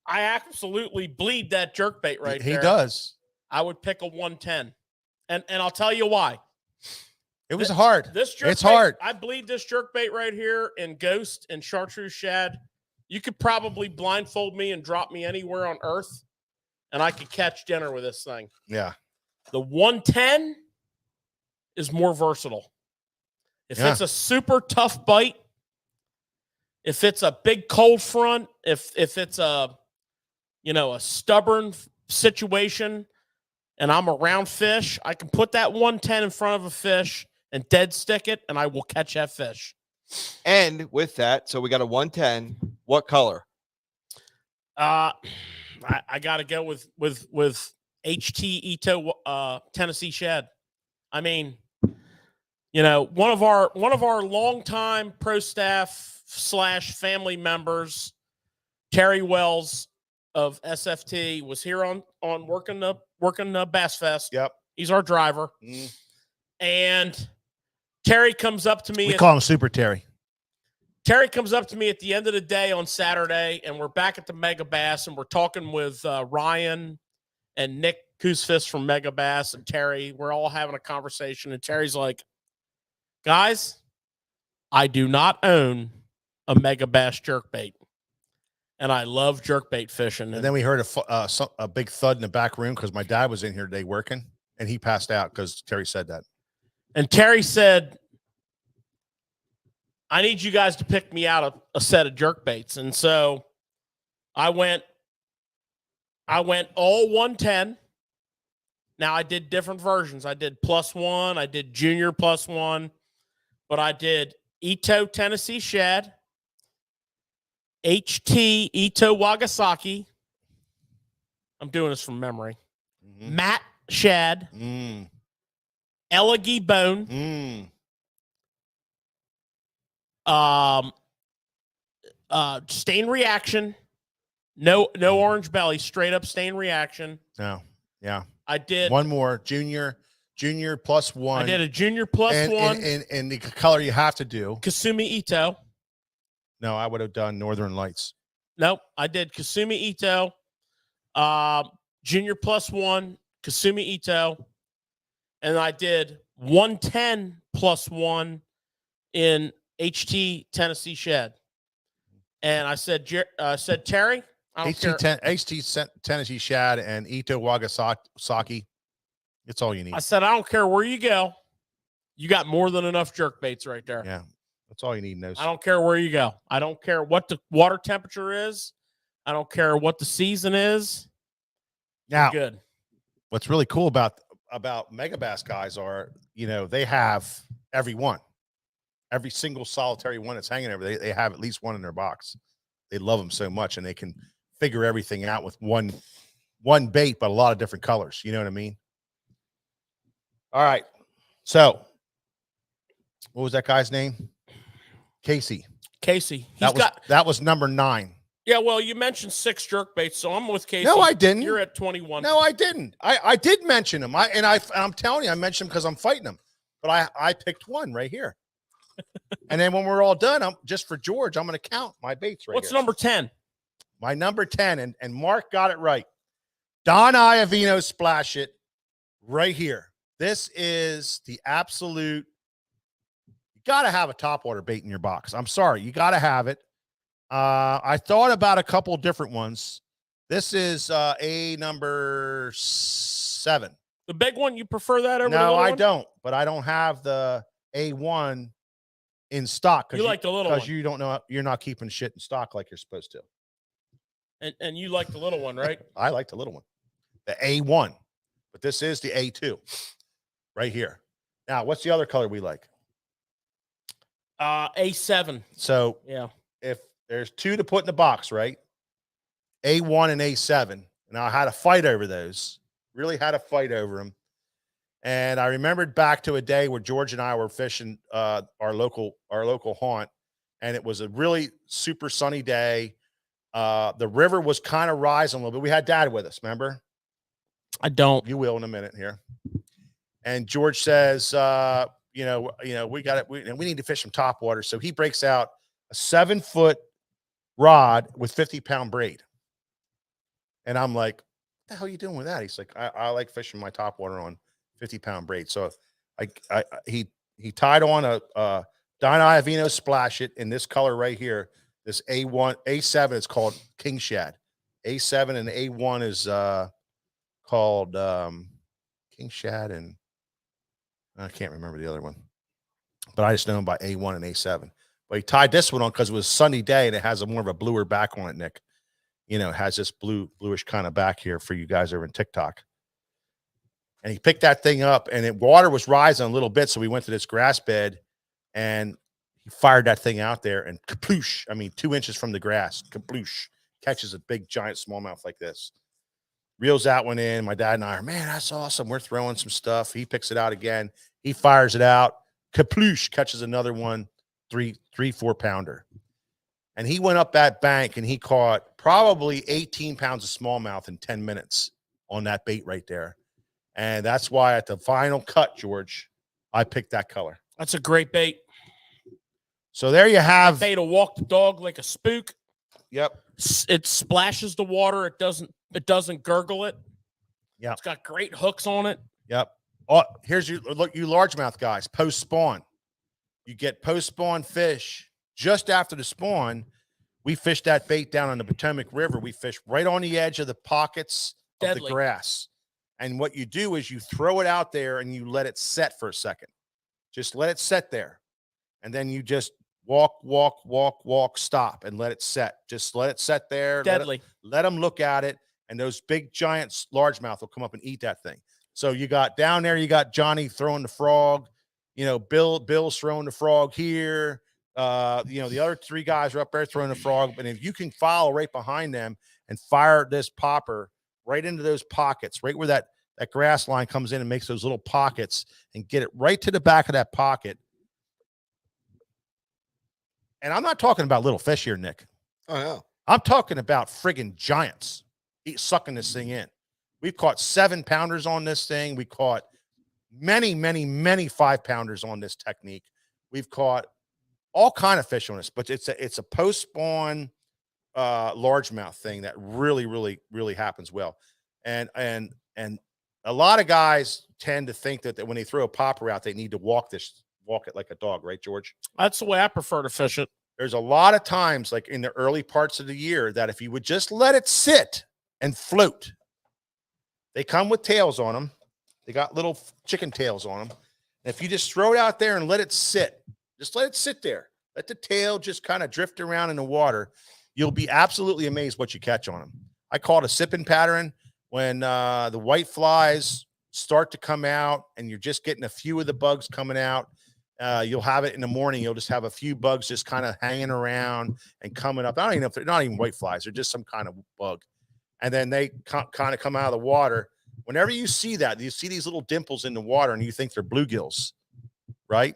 absolutely bleed that jerkbait right there. He does. I would pick a 110, and I'll tell you why. It was hard. It's hard. I bleed this jerkbait right here in Ghost and Chartreuse Shad. You could probably blindfold me and drop me anywhere on earth, and I could catch dinner with this thing. Yeah. The 110 is more versatile. If it's a super tough bite, if it's a big cold front, if it's a a stubborn situation and I'm around fish, I can put that 110 in front of a fish and dead stick it, and I will catch that fish. And with that, so we got a 110. What color? I got to go with HT Ito Tennessee Shed. I mean, one of our longtime pro staff / family members, Terry Wells of SFT, was here on working the Bass Fest. Yep. He's our driver. And Terry comes up to me. We call him Super Terry. Terry comes up to me at the end of the day on Saturday, and we're back at the Mega Bass, and we're talking with Ryan and Nick Koosfist from Mega Bass and Terry. We're all having a conversation, and Terry's like, guys, I do not own a Mega Bass jerkbait, and I love jerkbait fishing. And then we heard a big thud in the back room because my dad was in here today working, and he passed out because Terry said that. And Terry said, I need you guys to pick me out a set of jerkbaits. And so I went all 110. Now I did different versions. I did +1, I did junior +1, but I did Ito Tennessee Shad, HT Ito Wagasaki. I'm doing this from memory. Matt Shad, Elegee Bone, stain reaction, no orange belly, straight up stain reaction. No, yeah. I did one more junior +1. I did a junior +1 and the color you have to do Kasumi Ito. No, I would have done Northern Lights. Nope, I did Kasumi Ito, junior +1 Kasumi Ito, and I did 110 +1 in HT Tennessee Shed. And I said, Terry, I don't care. HT Tennessee Shad and Ito Wagasaki. It's all you need. I said, I don't care where you go. You got more than enough jerk baits right there. Yeah, that's all you need in those. I don't care where you go. I don't care what the water temperature is. I don't care what the season is. Now, good. What's really cool about Mega Bass guys are, they have every single solitary one that's hanging over. They have at least one in their box. They love them so much, and they can figure everything out with one bait, but a lot of different colors. You know what I mean? All right. So, what was that guy's name? Casey. That was number 9. Yeah, well, you mentioned 6 jerk baits, so I'm with Casey. No, I didn't. You're at 21. No, I didn't. I did mention him. I'm telling you, I mentioned him because I'm fighting him. But I picked one right here. And then when we're all done, just for George, I'm going to count my baits right What's here. number 10? My number 10, and Mark got it right. Don Iovino Splash It right here. This is the absolute. You got to have a topwater bait in your box. I'm sorry. You got to have it. I thought about a couple different ones. This is a number 7. The big one, you prefer that over the No, little I one? don't. But I don't have the A1 in stock. You like the little one. Because you don't know, you're not keeping shit in stock like you're supposed to. And you like the little one, right? I like the little one. The A1. But this is the A2 right here. Now, what's the other color we like? A7. So yeah, if there's 2 to put in the box, right? A1 and A7. And I had a fight over those. Really had a fight over them. And I remembered back to a day where George and I were fishing our local haunt, and it was a really super sunny day. The river was kind of rising a little bit. We had Dad with us, remember? I don't. You will in a minute here. And George says, we got it. We need to fish some topwater. So he breaks out a 7-foot rod with 50-pound braid. And I'm like, what the hell are you doing with that? He's like, I like fishing my topwater on 50-pound braid. So he tied on a Don Iovino Splash It in this color right here. This A7 is called King Shad. A7 and A1 is called King Shad, and I can't remember the other one, but I just know him by A1 and A7. But he tied this one on because it was a sunny day and it has more of a bluer back on it, Nick. has this bluish kind of back here for you guys over in TikTok. And he picked that thing up, and water was rising a little bit. So we went to this grass bed, and he fired that thing out there, and kaploosh, 2 inches from the grass, kaploosh, catches a big giant smallmouth like this. Reels that one in. My dad and I are, man, that's awesome. We're throwing some stuff. He picks it out again. He fires it out. Kaploosh, catches another one, 4 pounder. And he went up that bank, and he caught probably 18 pounds of smallmouth in 10 minutes on that bait right there. And that's why at the final cut, George, I picked that color. That's a great bait. So there you have. Bait to walk the dog like a spook. Yep. It splashes the water. It doesn't gurgle it. Yeah. It's got great hooks on it. Yep. Oh, here's you largemouth guys. Post spawn. You get post spawn fish just after the spawn. We fish that bait down on the Potomac River. We fish right on the edge of the pockets of the grass. And what you do is you throw it out there and you let it set for a second. Just let it set there. And then you just walk, stop, and let it set. Just let it set there. Deadly. Let them look at it, and those big giant largemouth will come up and eat that thing. So you got down there, you got Johnny throwing the frog, Bill's throwing the frog here. The other 3 guys are up there throwing the frog. But if you can follow right behind them and fire this popper right into those pockets, right where that grass line comes in and makes those little pockets, and get it right to the back of that pocket. And I'm not talking about little fish here, Nick. Oh, no. I'm talking about friggin' giants sucking this thing in. We've caught 7 pounders on this thing. We caught many, many, many 5 pounders on this technique. We've caught all kind of fish on this, but it's a post spawn largemouth thing that really, really, really happens well. And a lot of guys tend to think that when they throw a popper out, they need to walk it like a dog, right, George? That's the way I prefer to fish it. There's a lot of times, like in the early parts of the year, that if you would just let it sit and float, they come with tails on them. They got little chicken tails on them. And if you just throw it out there and let it sit, just let it sit there, let the tail just kind of drift around in the water, you'll be absolutely amazed what you catch on them. I call it a sipping pattern when the white flies start to come out and you're just getting a few of the bugs coming out. You'll have it in the morning. You'll just have a few bugs just kind of hanging around and coming up. I don't even know if they're not even white flies. They're just some kind of bug. And then they kind of come out of the water. Whenever you see that, you see these little dimples in the water and you think they're bluegills, right?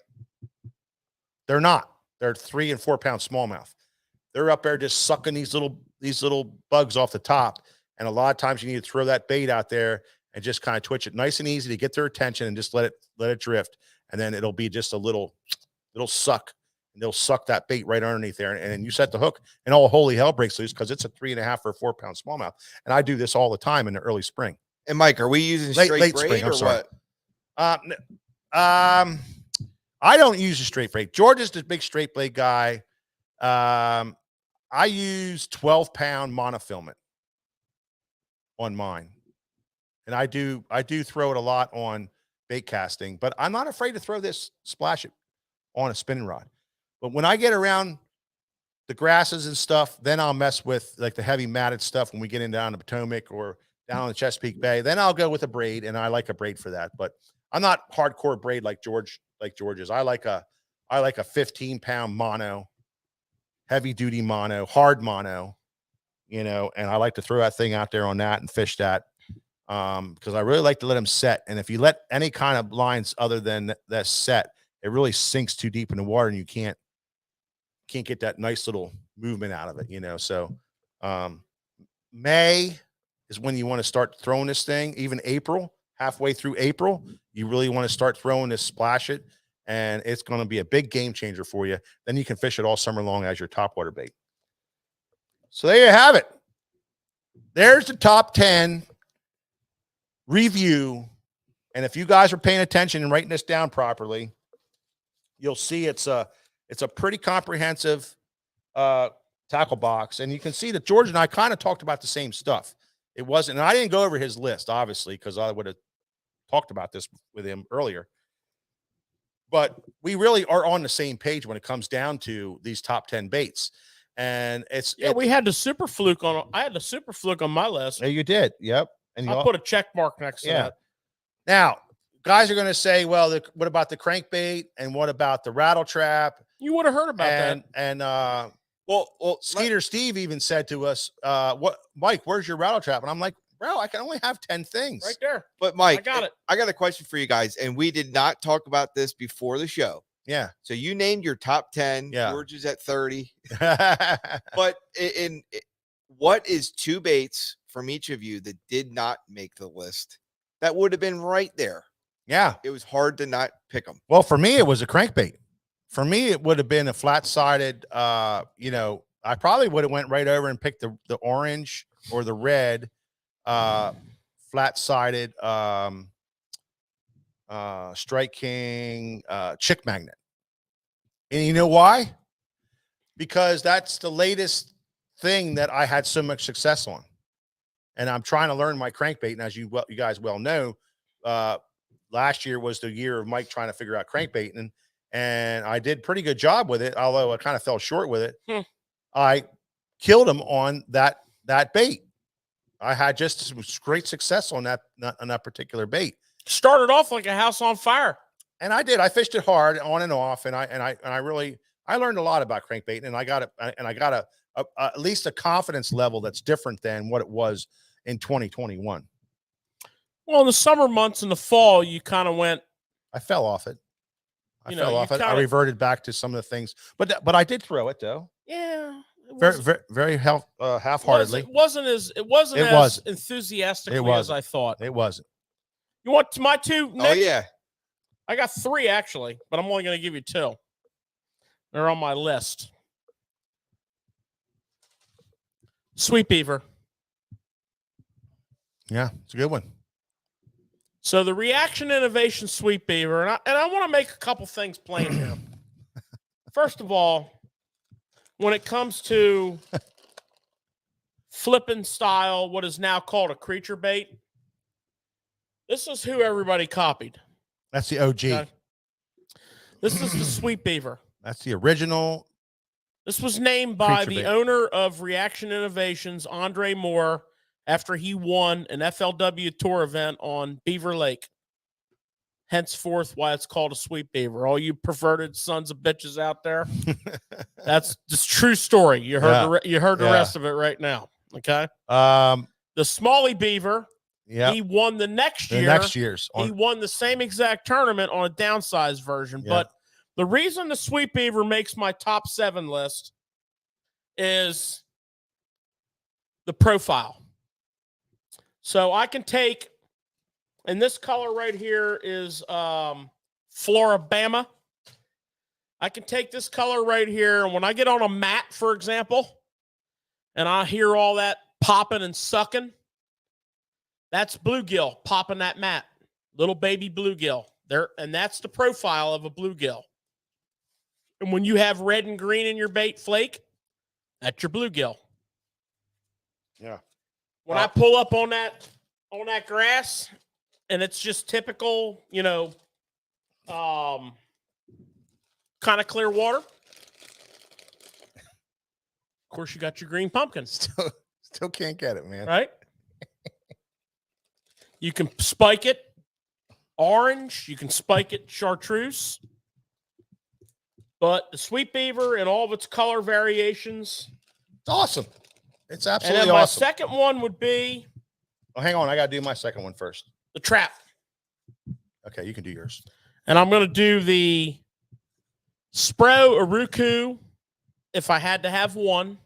They're not. They're 3 and 4 pound smallmouth. They're up there just sucking these little bugs off the top. And a lot of times you need to throw that bait out there and just kind of twitch it nice and easy to get their attention and just let it drift. And then it'll be just a little suck, and they'll suck that bait right underneath there. And then you set the hook, and all holy hell breaks loose because it's a 3.5 or 4 pound smallmouth. And I do this all the time in the early spring. And Mike, are we using straight late braid spring, or sorry. what? I don't use a straight braid. George is the big straight blade guy. I use 12 pound monofilament on mine. And I do throw it a lot on bait casting, but I'm not afraid to splash it on a spinning rod. But when I get around the grasses and stuff, then I'll mess with like the heavy matted stuff when we get in down the Potomac or down in the Chesapeake Bay. Then I'll go with a braid, and I like a braid for that. But I'm not hardcore braid like George's. I like a 15 pound mono, heavy duty mono, hard mono, and I like to throw that thing out there on that and fish that. Because I really like to let them set. And if you let any kind of lines other than that set, it really sinks too deep in the water and you can't get that nice little movement out of it, So May is when you want to start throwing this thing. Even April, halfway through April, you really want to start throwing this, splash it, and it's going to be a big game changer for you. Then you can fish it all summer long as your topwater bait. So there you have it. There's the top 10 review. And if you guys are paying attention and writing this down properly, you'll see it's a pretty comprehensive tackle box. And you can see that George and I kind of talked about the same stuff. It wasn't, and I didn't go over his list, obviously, because I would have talked about this with him earlier. But we really are on the same page when it comes down to these top 10 baits. and Yeah, we had the super fluke on. I had the super fluke on my list. Yeah, you did. Yep. And you I'll put a check mark next to yeah. that. Now, guys are going to say, well, what about the crankbait and what about the rattle trap? You would have heard about that. And Well, Skeeter Steve even said to us, what, Mike, where's your rattle trap? And I'm like, bro, I can only have 10 things. Right there. but Mike, I got it. I got a question for you guys, and we did not talk about this before the show. Yeah. So you named your top 10. Yeah. George is at 30. But what is 2 baits from each of you that did not make the list? That would have been right there. Yeah. It was hard to not pick them. Well, for me, it was a crankbait. For me, it would have been a flat-sided, I probably would have went right over and picked the orange or the red, flat-sided, Strike King, Chick Magnet. And you know why? Because that's the latest thing that I had so much success on. And I'm trying to learn my crankbait. And as you guys well know, last year was the year of Mike trying to figure out crankbait. And I did pretty good job with it, although I kind of fell short with it. I killed him on that bait. I had just some great success on that particular bait. Started off like a house on fire. And I did. I fished it hard on and off, and I really learned a lot about crankbait, and I got at least a confidence level that's different than what it was in 2021. Well, in the summer months, in the fall, you kind of went. I fell off it. I You know, fell you off it. I kinda- reverted back to some of the things, but I did throw it though. Yeah. Very half-heartedly. It wasn't as enthusiastically as wasn't. I thought. It wasn't. You want my 2? Oh, yeah. I got 3 actually, but I'm only going to give you 2. They're on my list. Sweet Beaver. Yeah, it's a good one. So the Reaction Innovation Sweet Beaver, and I want to make a couple things plain here. First of all, when it comes to flipping style, what is now called a creature bait, this is who everybody copied. That's the OG. Okay? This is the Sweet Beaver. That's the original. This was named by Creature the bait. owner of Reaction Innovations, Andre Moore, after he won an FLW tour event on Beaver Lake. Henceforth, why it's called a Sweet Beaver. All you perverted sons of bitches out there, that's just true story. You heard you heard the rest of it right now. Okay. The Smalley Beaver. Yeah. He won the next year. Next year's. He won the same exact tournament on a downsized version. Yeah. But the reason the Sweet Beaver makes my top 7 list is the profile. So I can take, and this color right here is Floribama. I can take this color right here, and when I get on a mat, for example, and I hear all that popping and sucking, that's bluegill popping that mat. Little baby bluegill. There, and that's the profile of a bluegill. And when you have red and green in your bait flake, that's your bluegill. Yeah. When I pull up on that grass, and it's just typical, kind of clear water. Of course, you got your green pumpkin, Still can't get it, man. right? You can spike it orange. You can spike it chartreuse. But the Sweet Beaver and all of its color variations. It's awesome. It's And absolutely then my awesome. second one would be Oh, hang on. I got to do my second one first. the Trap. Okay, you can do yours. And I'm going to do the Spro Uruku if I had to have one,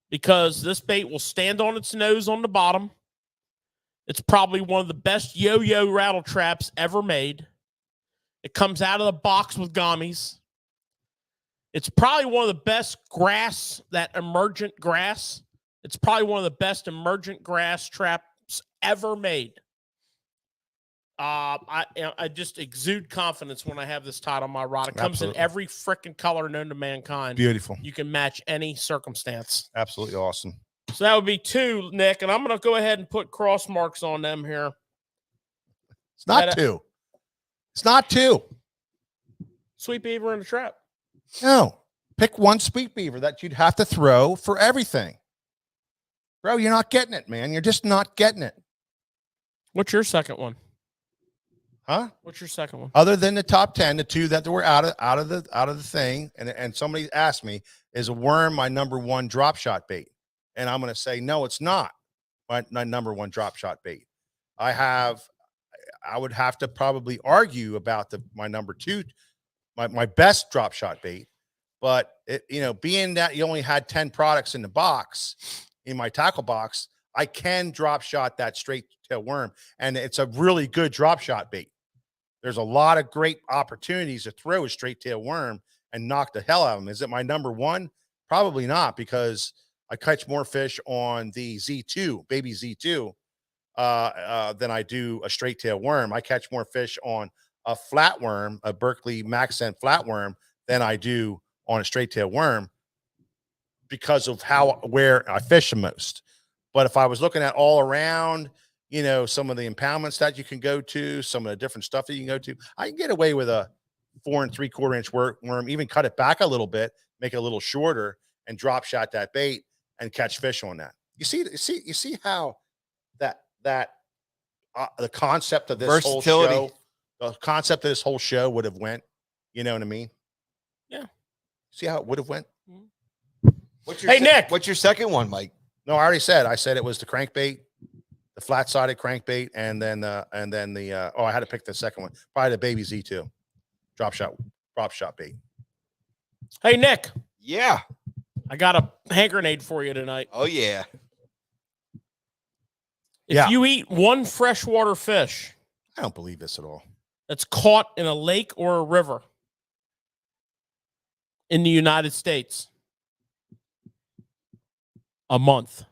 because this bait will stand on its nose on the bottom. It's probably one of the best yo-yo rattle traps ever made. It comes out of the box with gummies. It's probably one of the best grass, that emergent grass. It's probably one of the best emergent grass traps ever made. I just exude confidence when I have this tied on my rod. It comes Absolutely. in every freaking color known to mankind. Beautiful. You can match any circumstance. Absolutely awesome. So that would be 2, Nick, and I'm going to go ahead and put cross marks on them here. It's not That- 2. It's not 2. Sweet Beaver in the Trap. No. Pick one sweet beaver that you'd have to throw for everything. Bro, you're not getting it, man. You're just not getting it. What's your second one? Huh? What's your second one? Other than the top 10, the two that were out of the thing, and somebody asked me, is a worm my number one drop shot bait? And I'm going to say, no, it's not my number one drop shot bait. I would have to probably argue about my number two, my best drop shot bait. But being that you only had 10 products in the box, in my tackle box, I can drop shot that straight tail worm, and it's a really good drop shot bait. There's a lot of great opportunities to throw a straight tail worm and knock the hell out of them. Is it my number one? Probably not, because I catch more fish on the Z2, baby Z2, than I do a straight tail worm. I catch more fish on a flatworm, a Berkeley Maxent flatworm, than I do on a straight tail worm, because of where I fish the most. But if I was looking at all around, some of the impoundments that you can go to, some of the different stuff that you can go to, I can get away with a 4 3/4 inch worm, even cut it back a little bit, make it a little shorter, and drop shot that bait and catch fish on that. You see how that the concept of this Versatility. whole show, the concept of this whole show would have went. You know what I mean? Yeah. See how it would have went? Hey, Nick. What's your second one, Mike? No, I already said. I said it was the crankbait, the flat-sided crankbait, and then the I had to pick the second one. Probably the baby Z2, drop shot bait. Hey, Nick, Yeah. I got a hand grenade for you tonight. Oh, yeah. If you eat one freshwater fish I don't believe this at all. that's caught in a lake or a river in the United States, a month.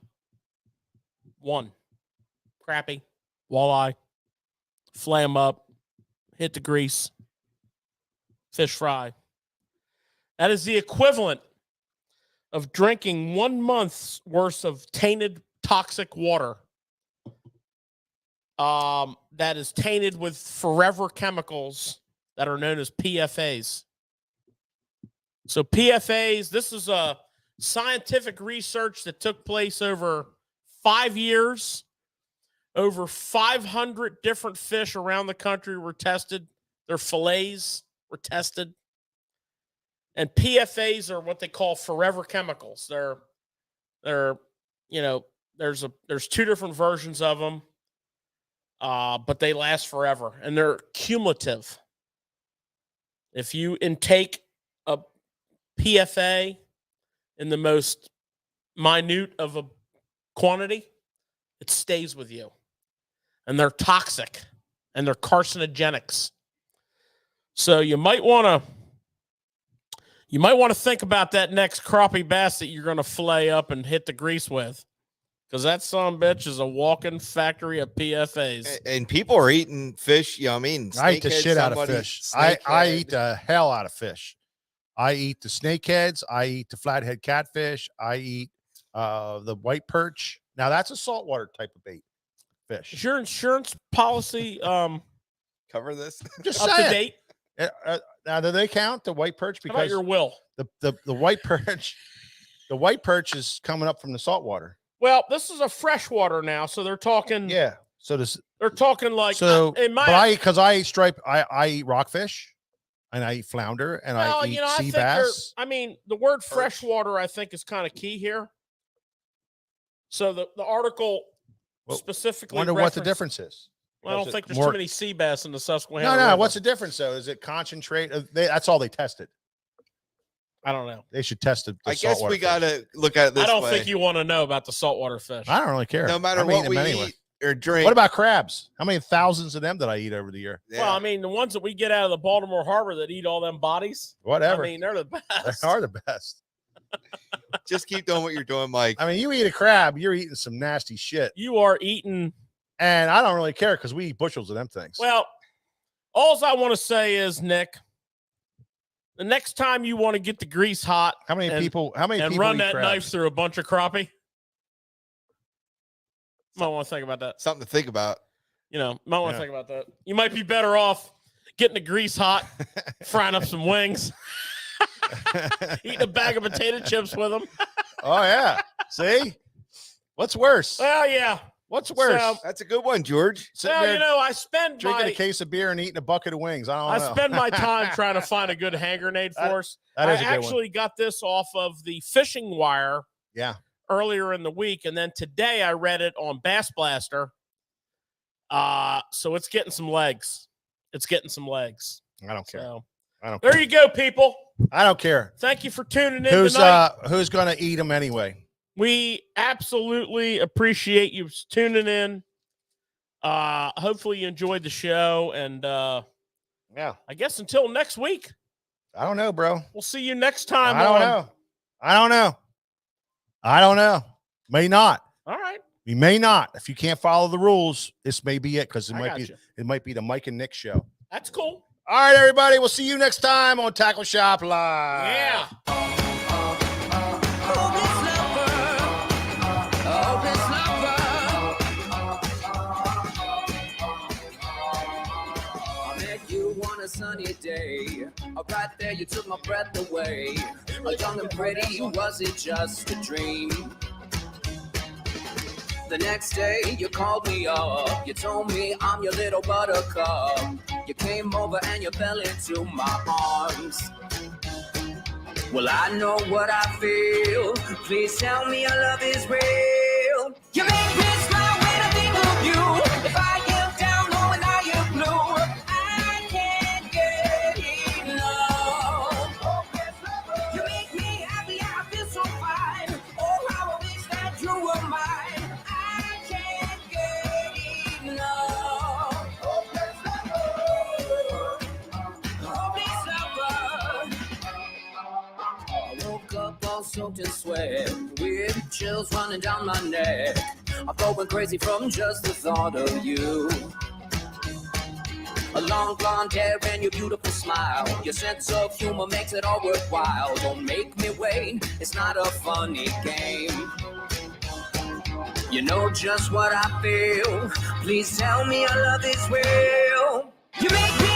One. Crappie, walleye, flay 'em up, hit the grease, fish fry. That is the equivalent of drinking 1 month's worth of tainted toxic water. That is tainted with forever chemicals that are known as PFAs. So PFAs, this is a scientific research that took place over 5 years. Over 500 different fish around the country were tested. Their fillets were tested. And PFAs are what they call forever chemicals. They're there's two different versions of them. But they last forever, and they're cumulative. If you intake a PFA in the most minute of a quantity, it stays with you. And they're toxic, and they're carcinogenics. So you might want to think about that next crappie bass that you're going to fillet up and hit the grease with. Because that son-of-a-bitch is a walking factory of PFAs. And people are eating fish. I mean, I eat the shit out of fish. I eat the hell out of fish. I eat the snakeheads. I eat the flathead catfish. I eat the white perch. Now that's a saltwater type of bait fish. Is your insurance policy Cover this. Just up saying. to date? Now do they count the white perch? How about Because your will? the white perch, the white perch is coming up from the saltwater. Well, this is a freshwater now, so they're talking. Yeah. So They're talking like in my. but I eat stripe. I eat rockfish, and I eat flounder, and I eat sea bass. I mean, the word freshwater, I think, is kind of key here. So the article specifically. Wonder what the difference is. Well, I don't think there's too many sea bass in the Susquehanna. No. River. What's the difference though? Is it concentrate? That's all they tested. I don't know. They should test it. I guess we got to look at it this I don't way. think you want to know about the saltwater fish. I don't really care. No matter I'm what eating we them anyway. eat or drink. What about crabs? How many thousands of them did I eat over the year? Yeah. Well, I mean, the ones that we get out of the Baltimore Harbor that eat all them bodies. Whatever. I mean, they're the best. They are the best. Just keep doing what you're doing, Mike. I mean, you eat a crab, you're eating some nasty shit. You are eating. And I don't really care because we eat bushels of them things. Well, all I want to say is, Nick, the next time you want to get the grease hot, how many people run eat that crabs? knife through a bunch of crappie? Might want to think about that. Something to think about. Might want to think about that. You might be better off getting the grease hot, frying up some wings. Eating a bag of potato chips with them. Oh yeah. See, what's worse? Well, yeah. What's worse? So- That's a good one, George. Sitting Well, there you know, I spend drinking my a case of beer and eating a bucket of wings. I I don't know. spend my time trying to find a good hand grenade for us. That is a I good one. actually got this off of the Fishing Wire Yeah. earlier in the week, and then today I read it on Bass Blaster. So it's getting some legs. It's getting some legs. I don't care. So I don't there care. you go, people. I don't care. Thank you for tuning in Who's tonight. who's gonna eat them anyway? We absolutely appreciate you tuning in. Hopefully you enjoyed the show, and Yeah. I guess until next week, I don't know, bro. we'll see you next time. I don't know. I don't know. May not. All right. We may not. If you can't follow the rules, this may be it because it I might got be you. it might be the Mike and Nick show. That's cool. All right, everybody. We'll see you next time on Tackle Shop Live. Yeah. I met you on a sunny day. Right there, you took my breath away. Young and pretty, was it just a dream? The next day, you called me up. You told me I'm your little buttercup. You came over and you fell into my arms. Well, I know what I feel. Please tell me your love is real. You make me smile when I think of you. If I am down, knowing I am blue, I can't get enough. You make me happy, I feel so fine. Oh, how I wish that you were mine. I can't get enough. Hopeless lover. I woke up all soaked in sweat, with chills running down my neck. I'm going crazy from just the thought of you. A long blonde hair and your beautiful smile. Your sense of humor makes it all worthwhile. Don't make me wait, it's not a funny game. You know just what I feel. Please tell me your love is real. You make me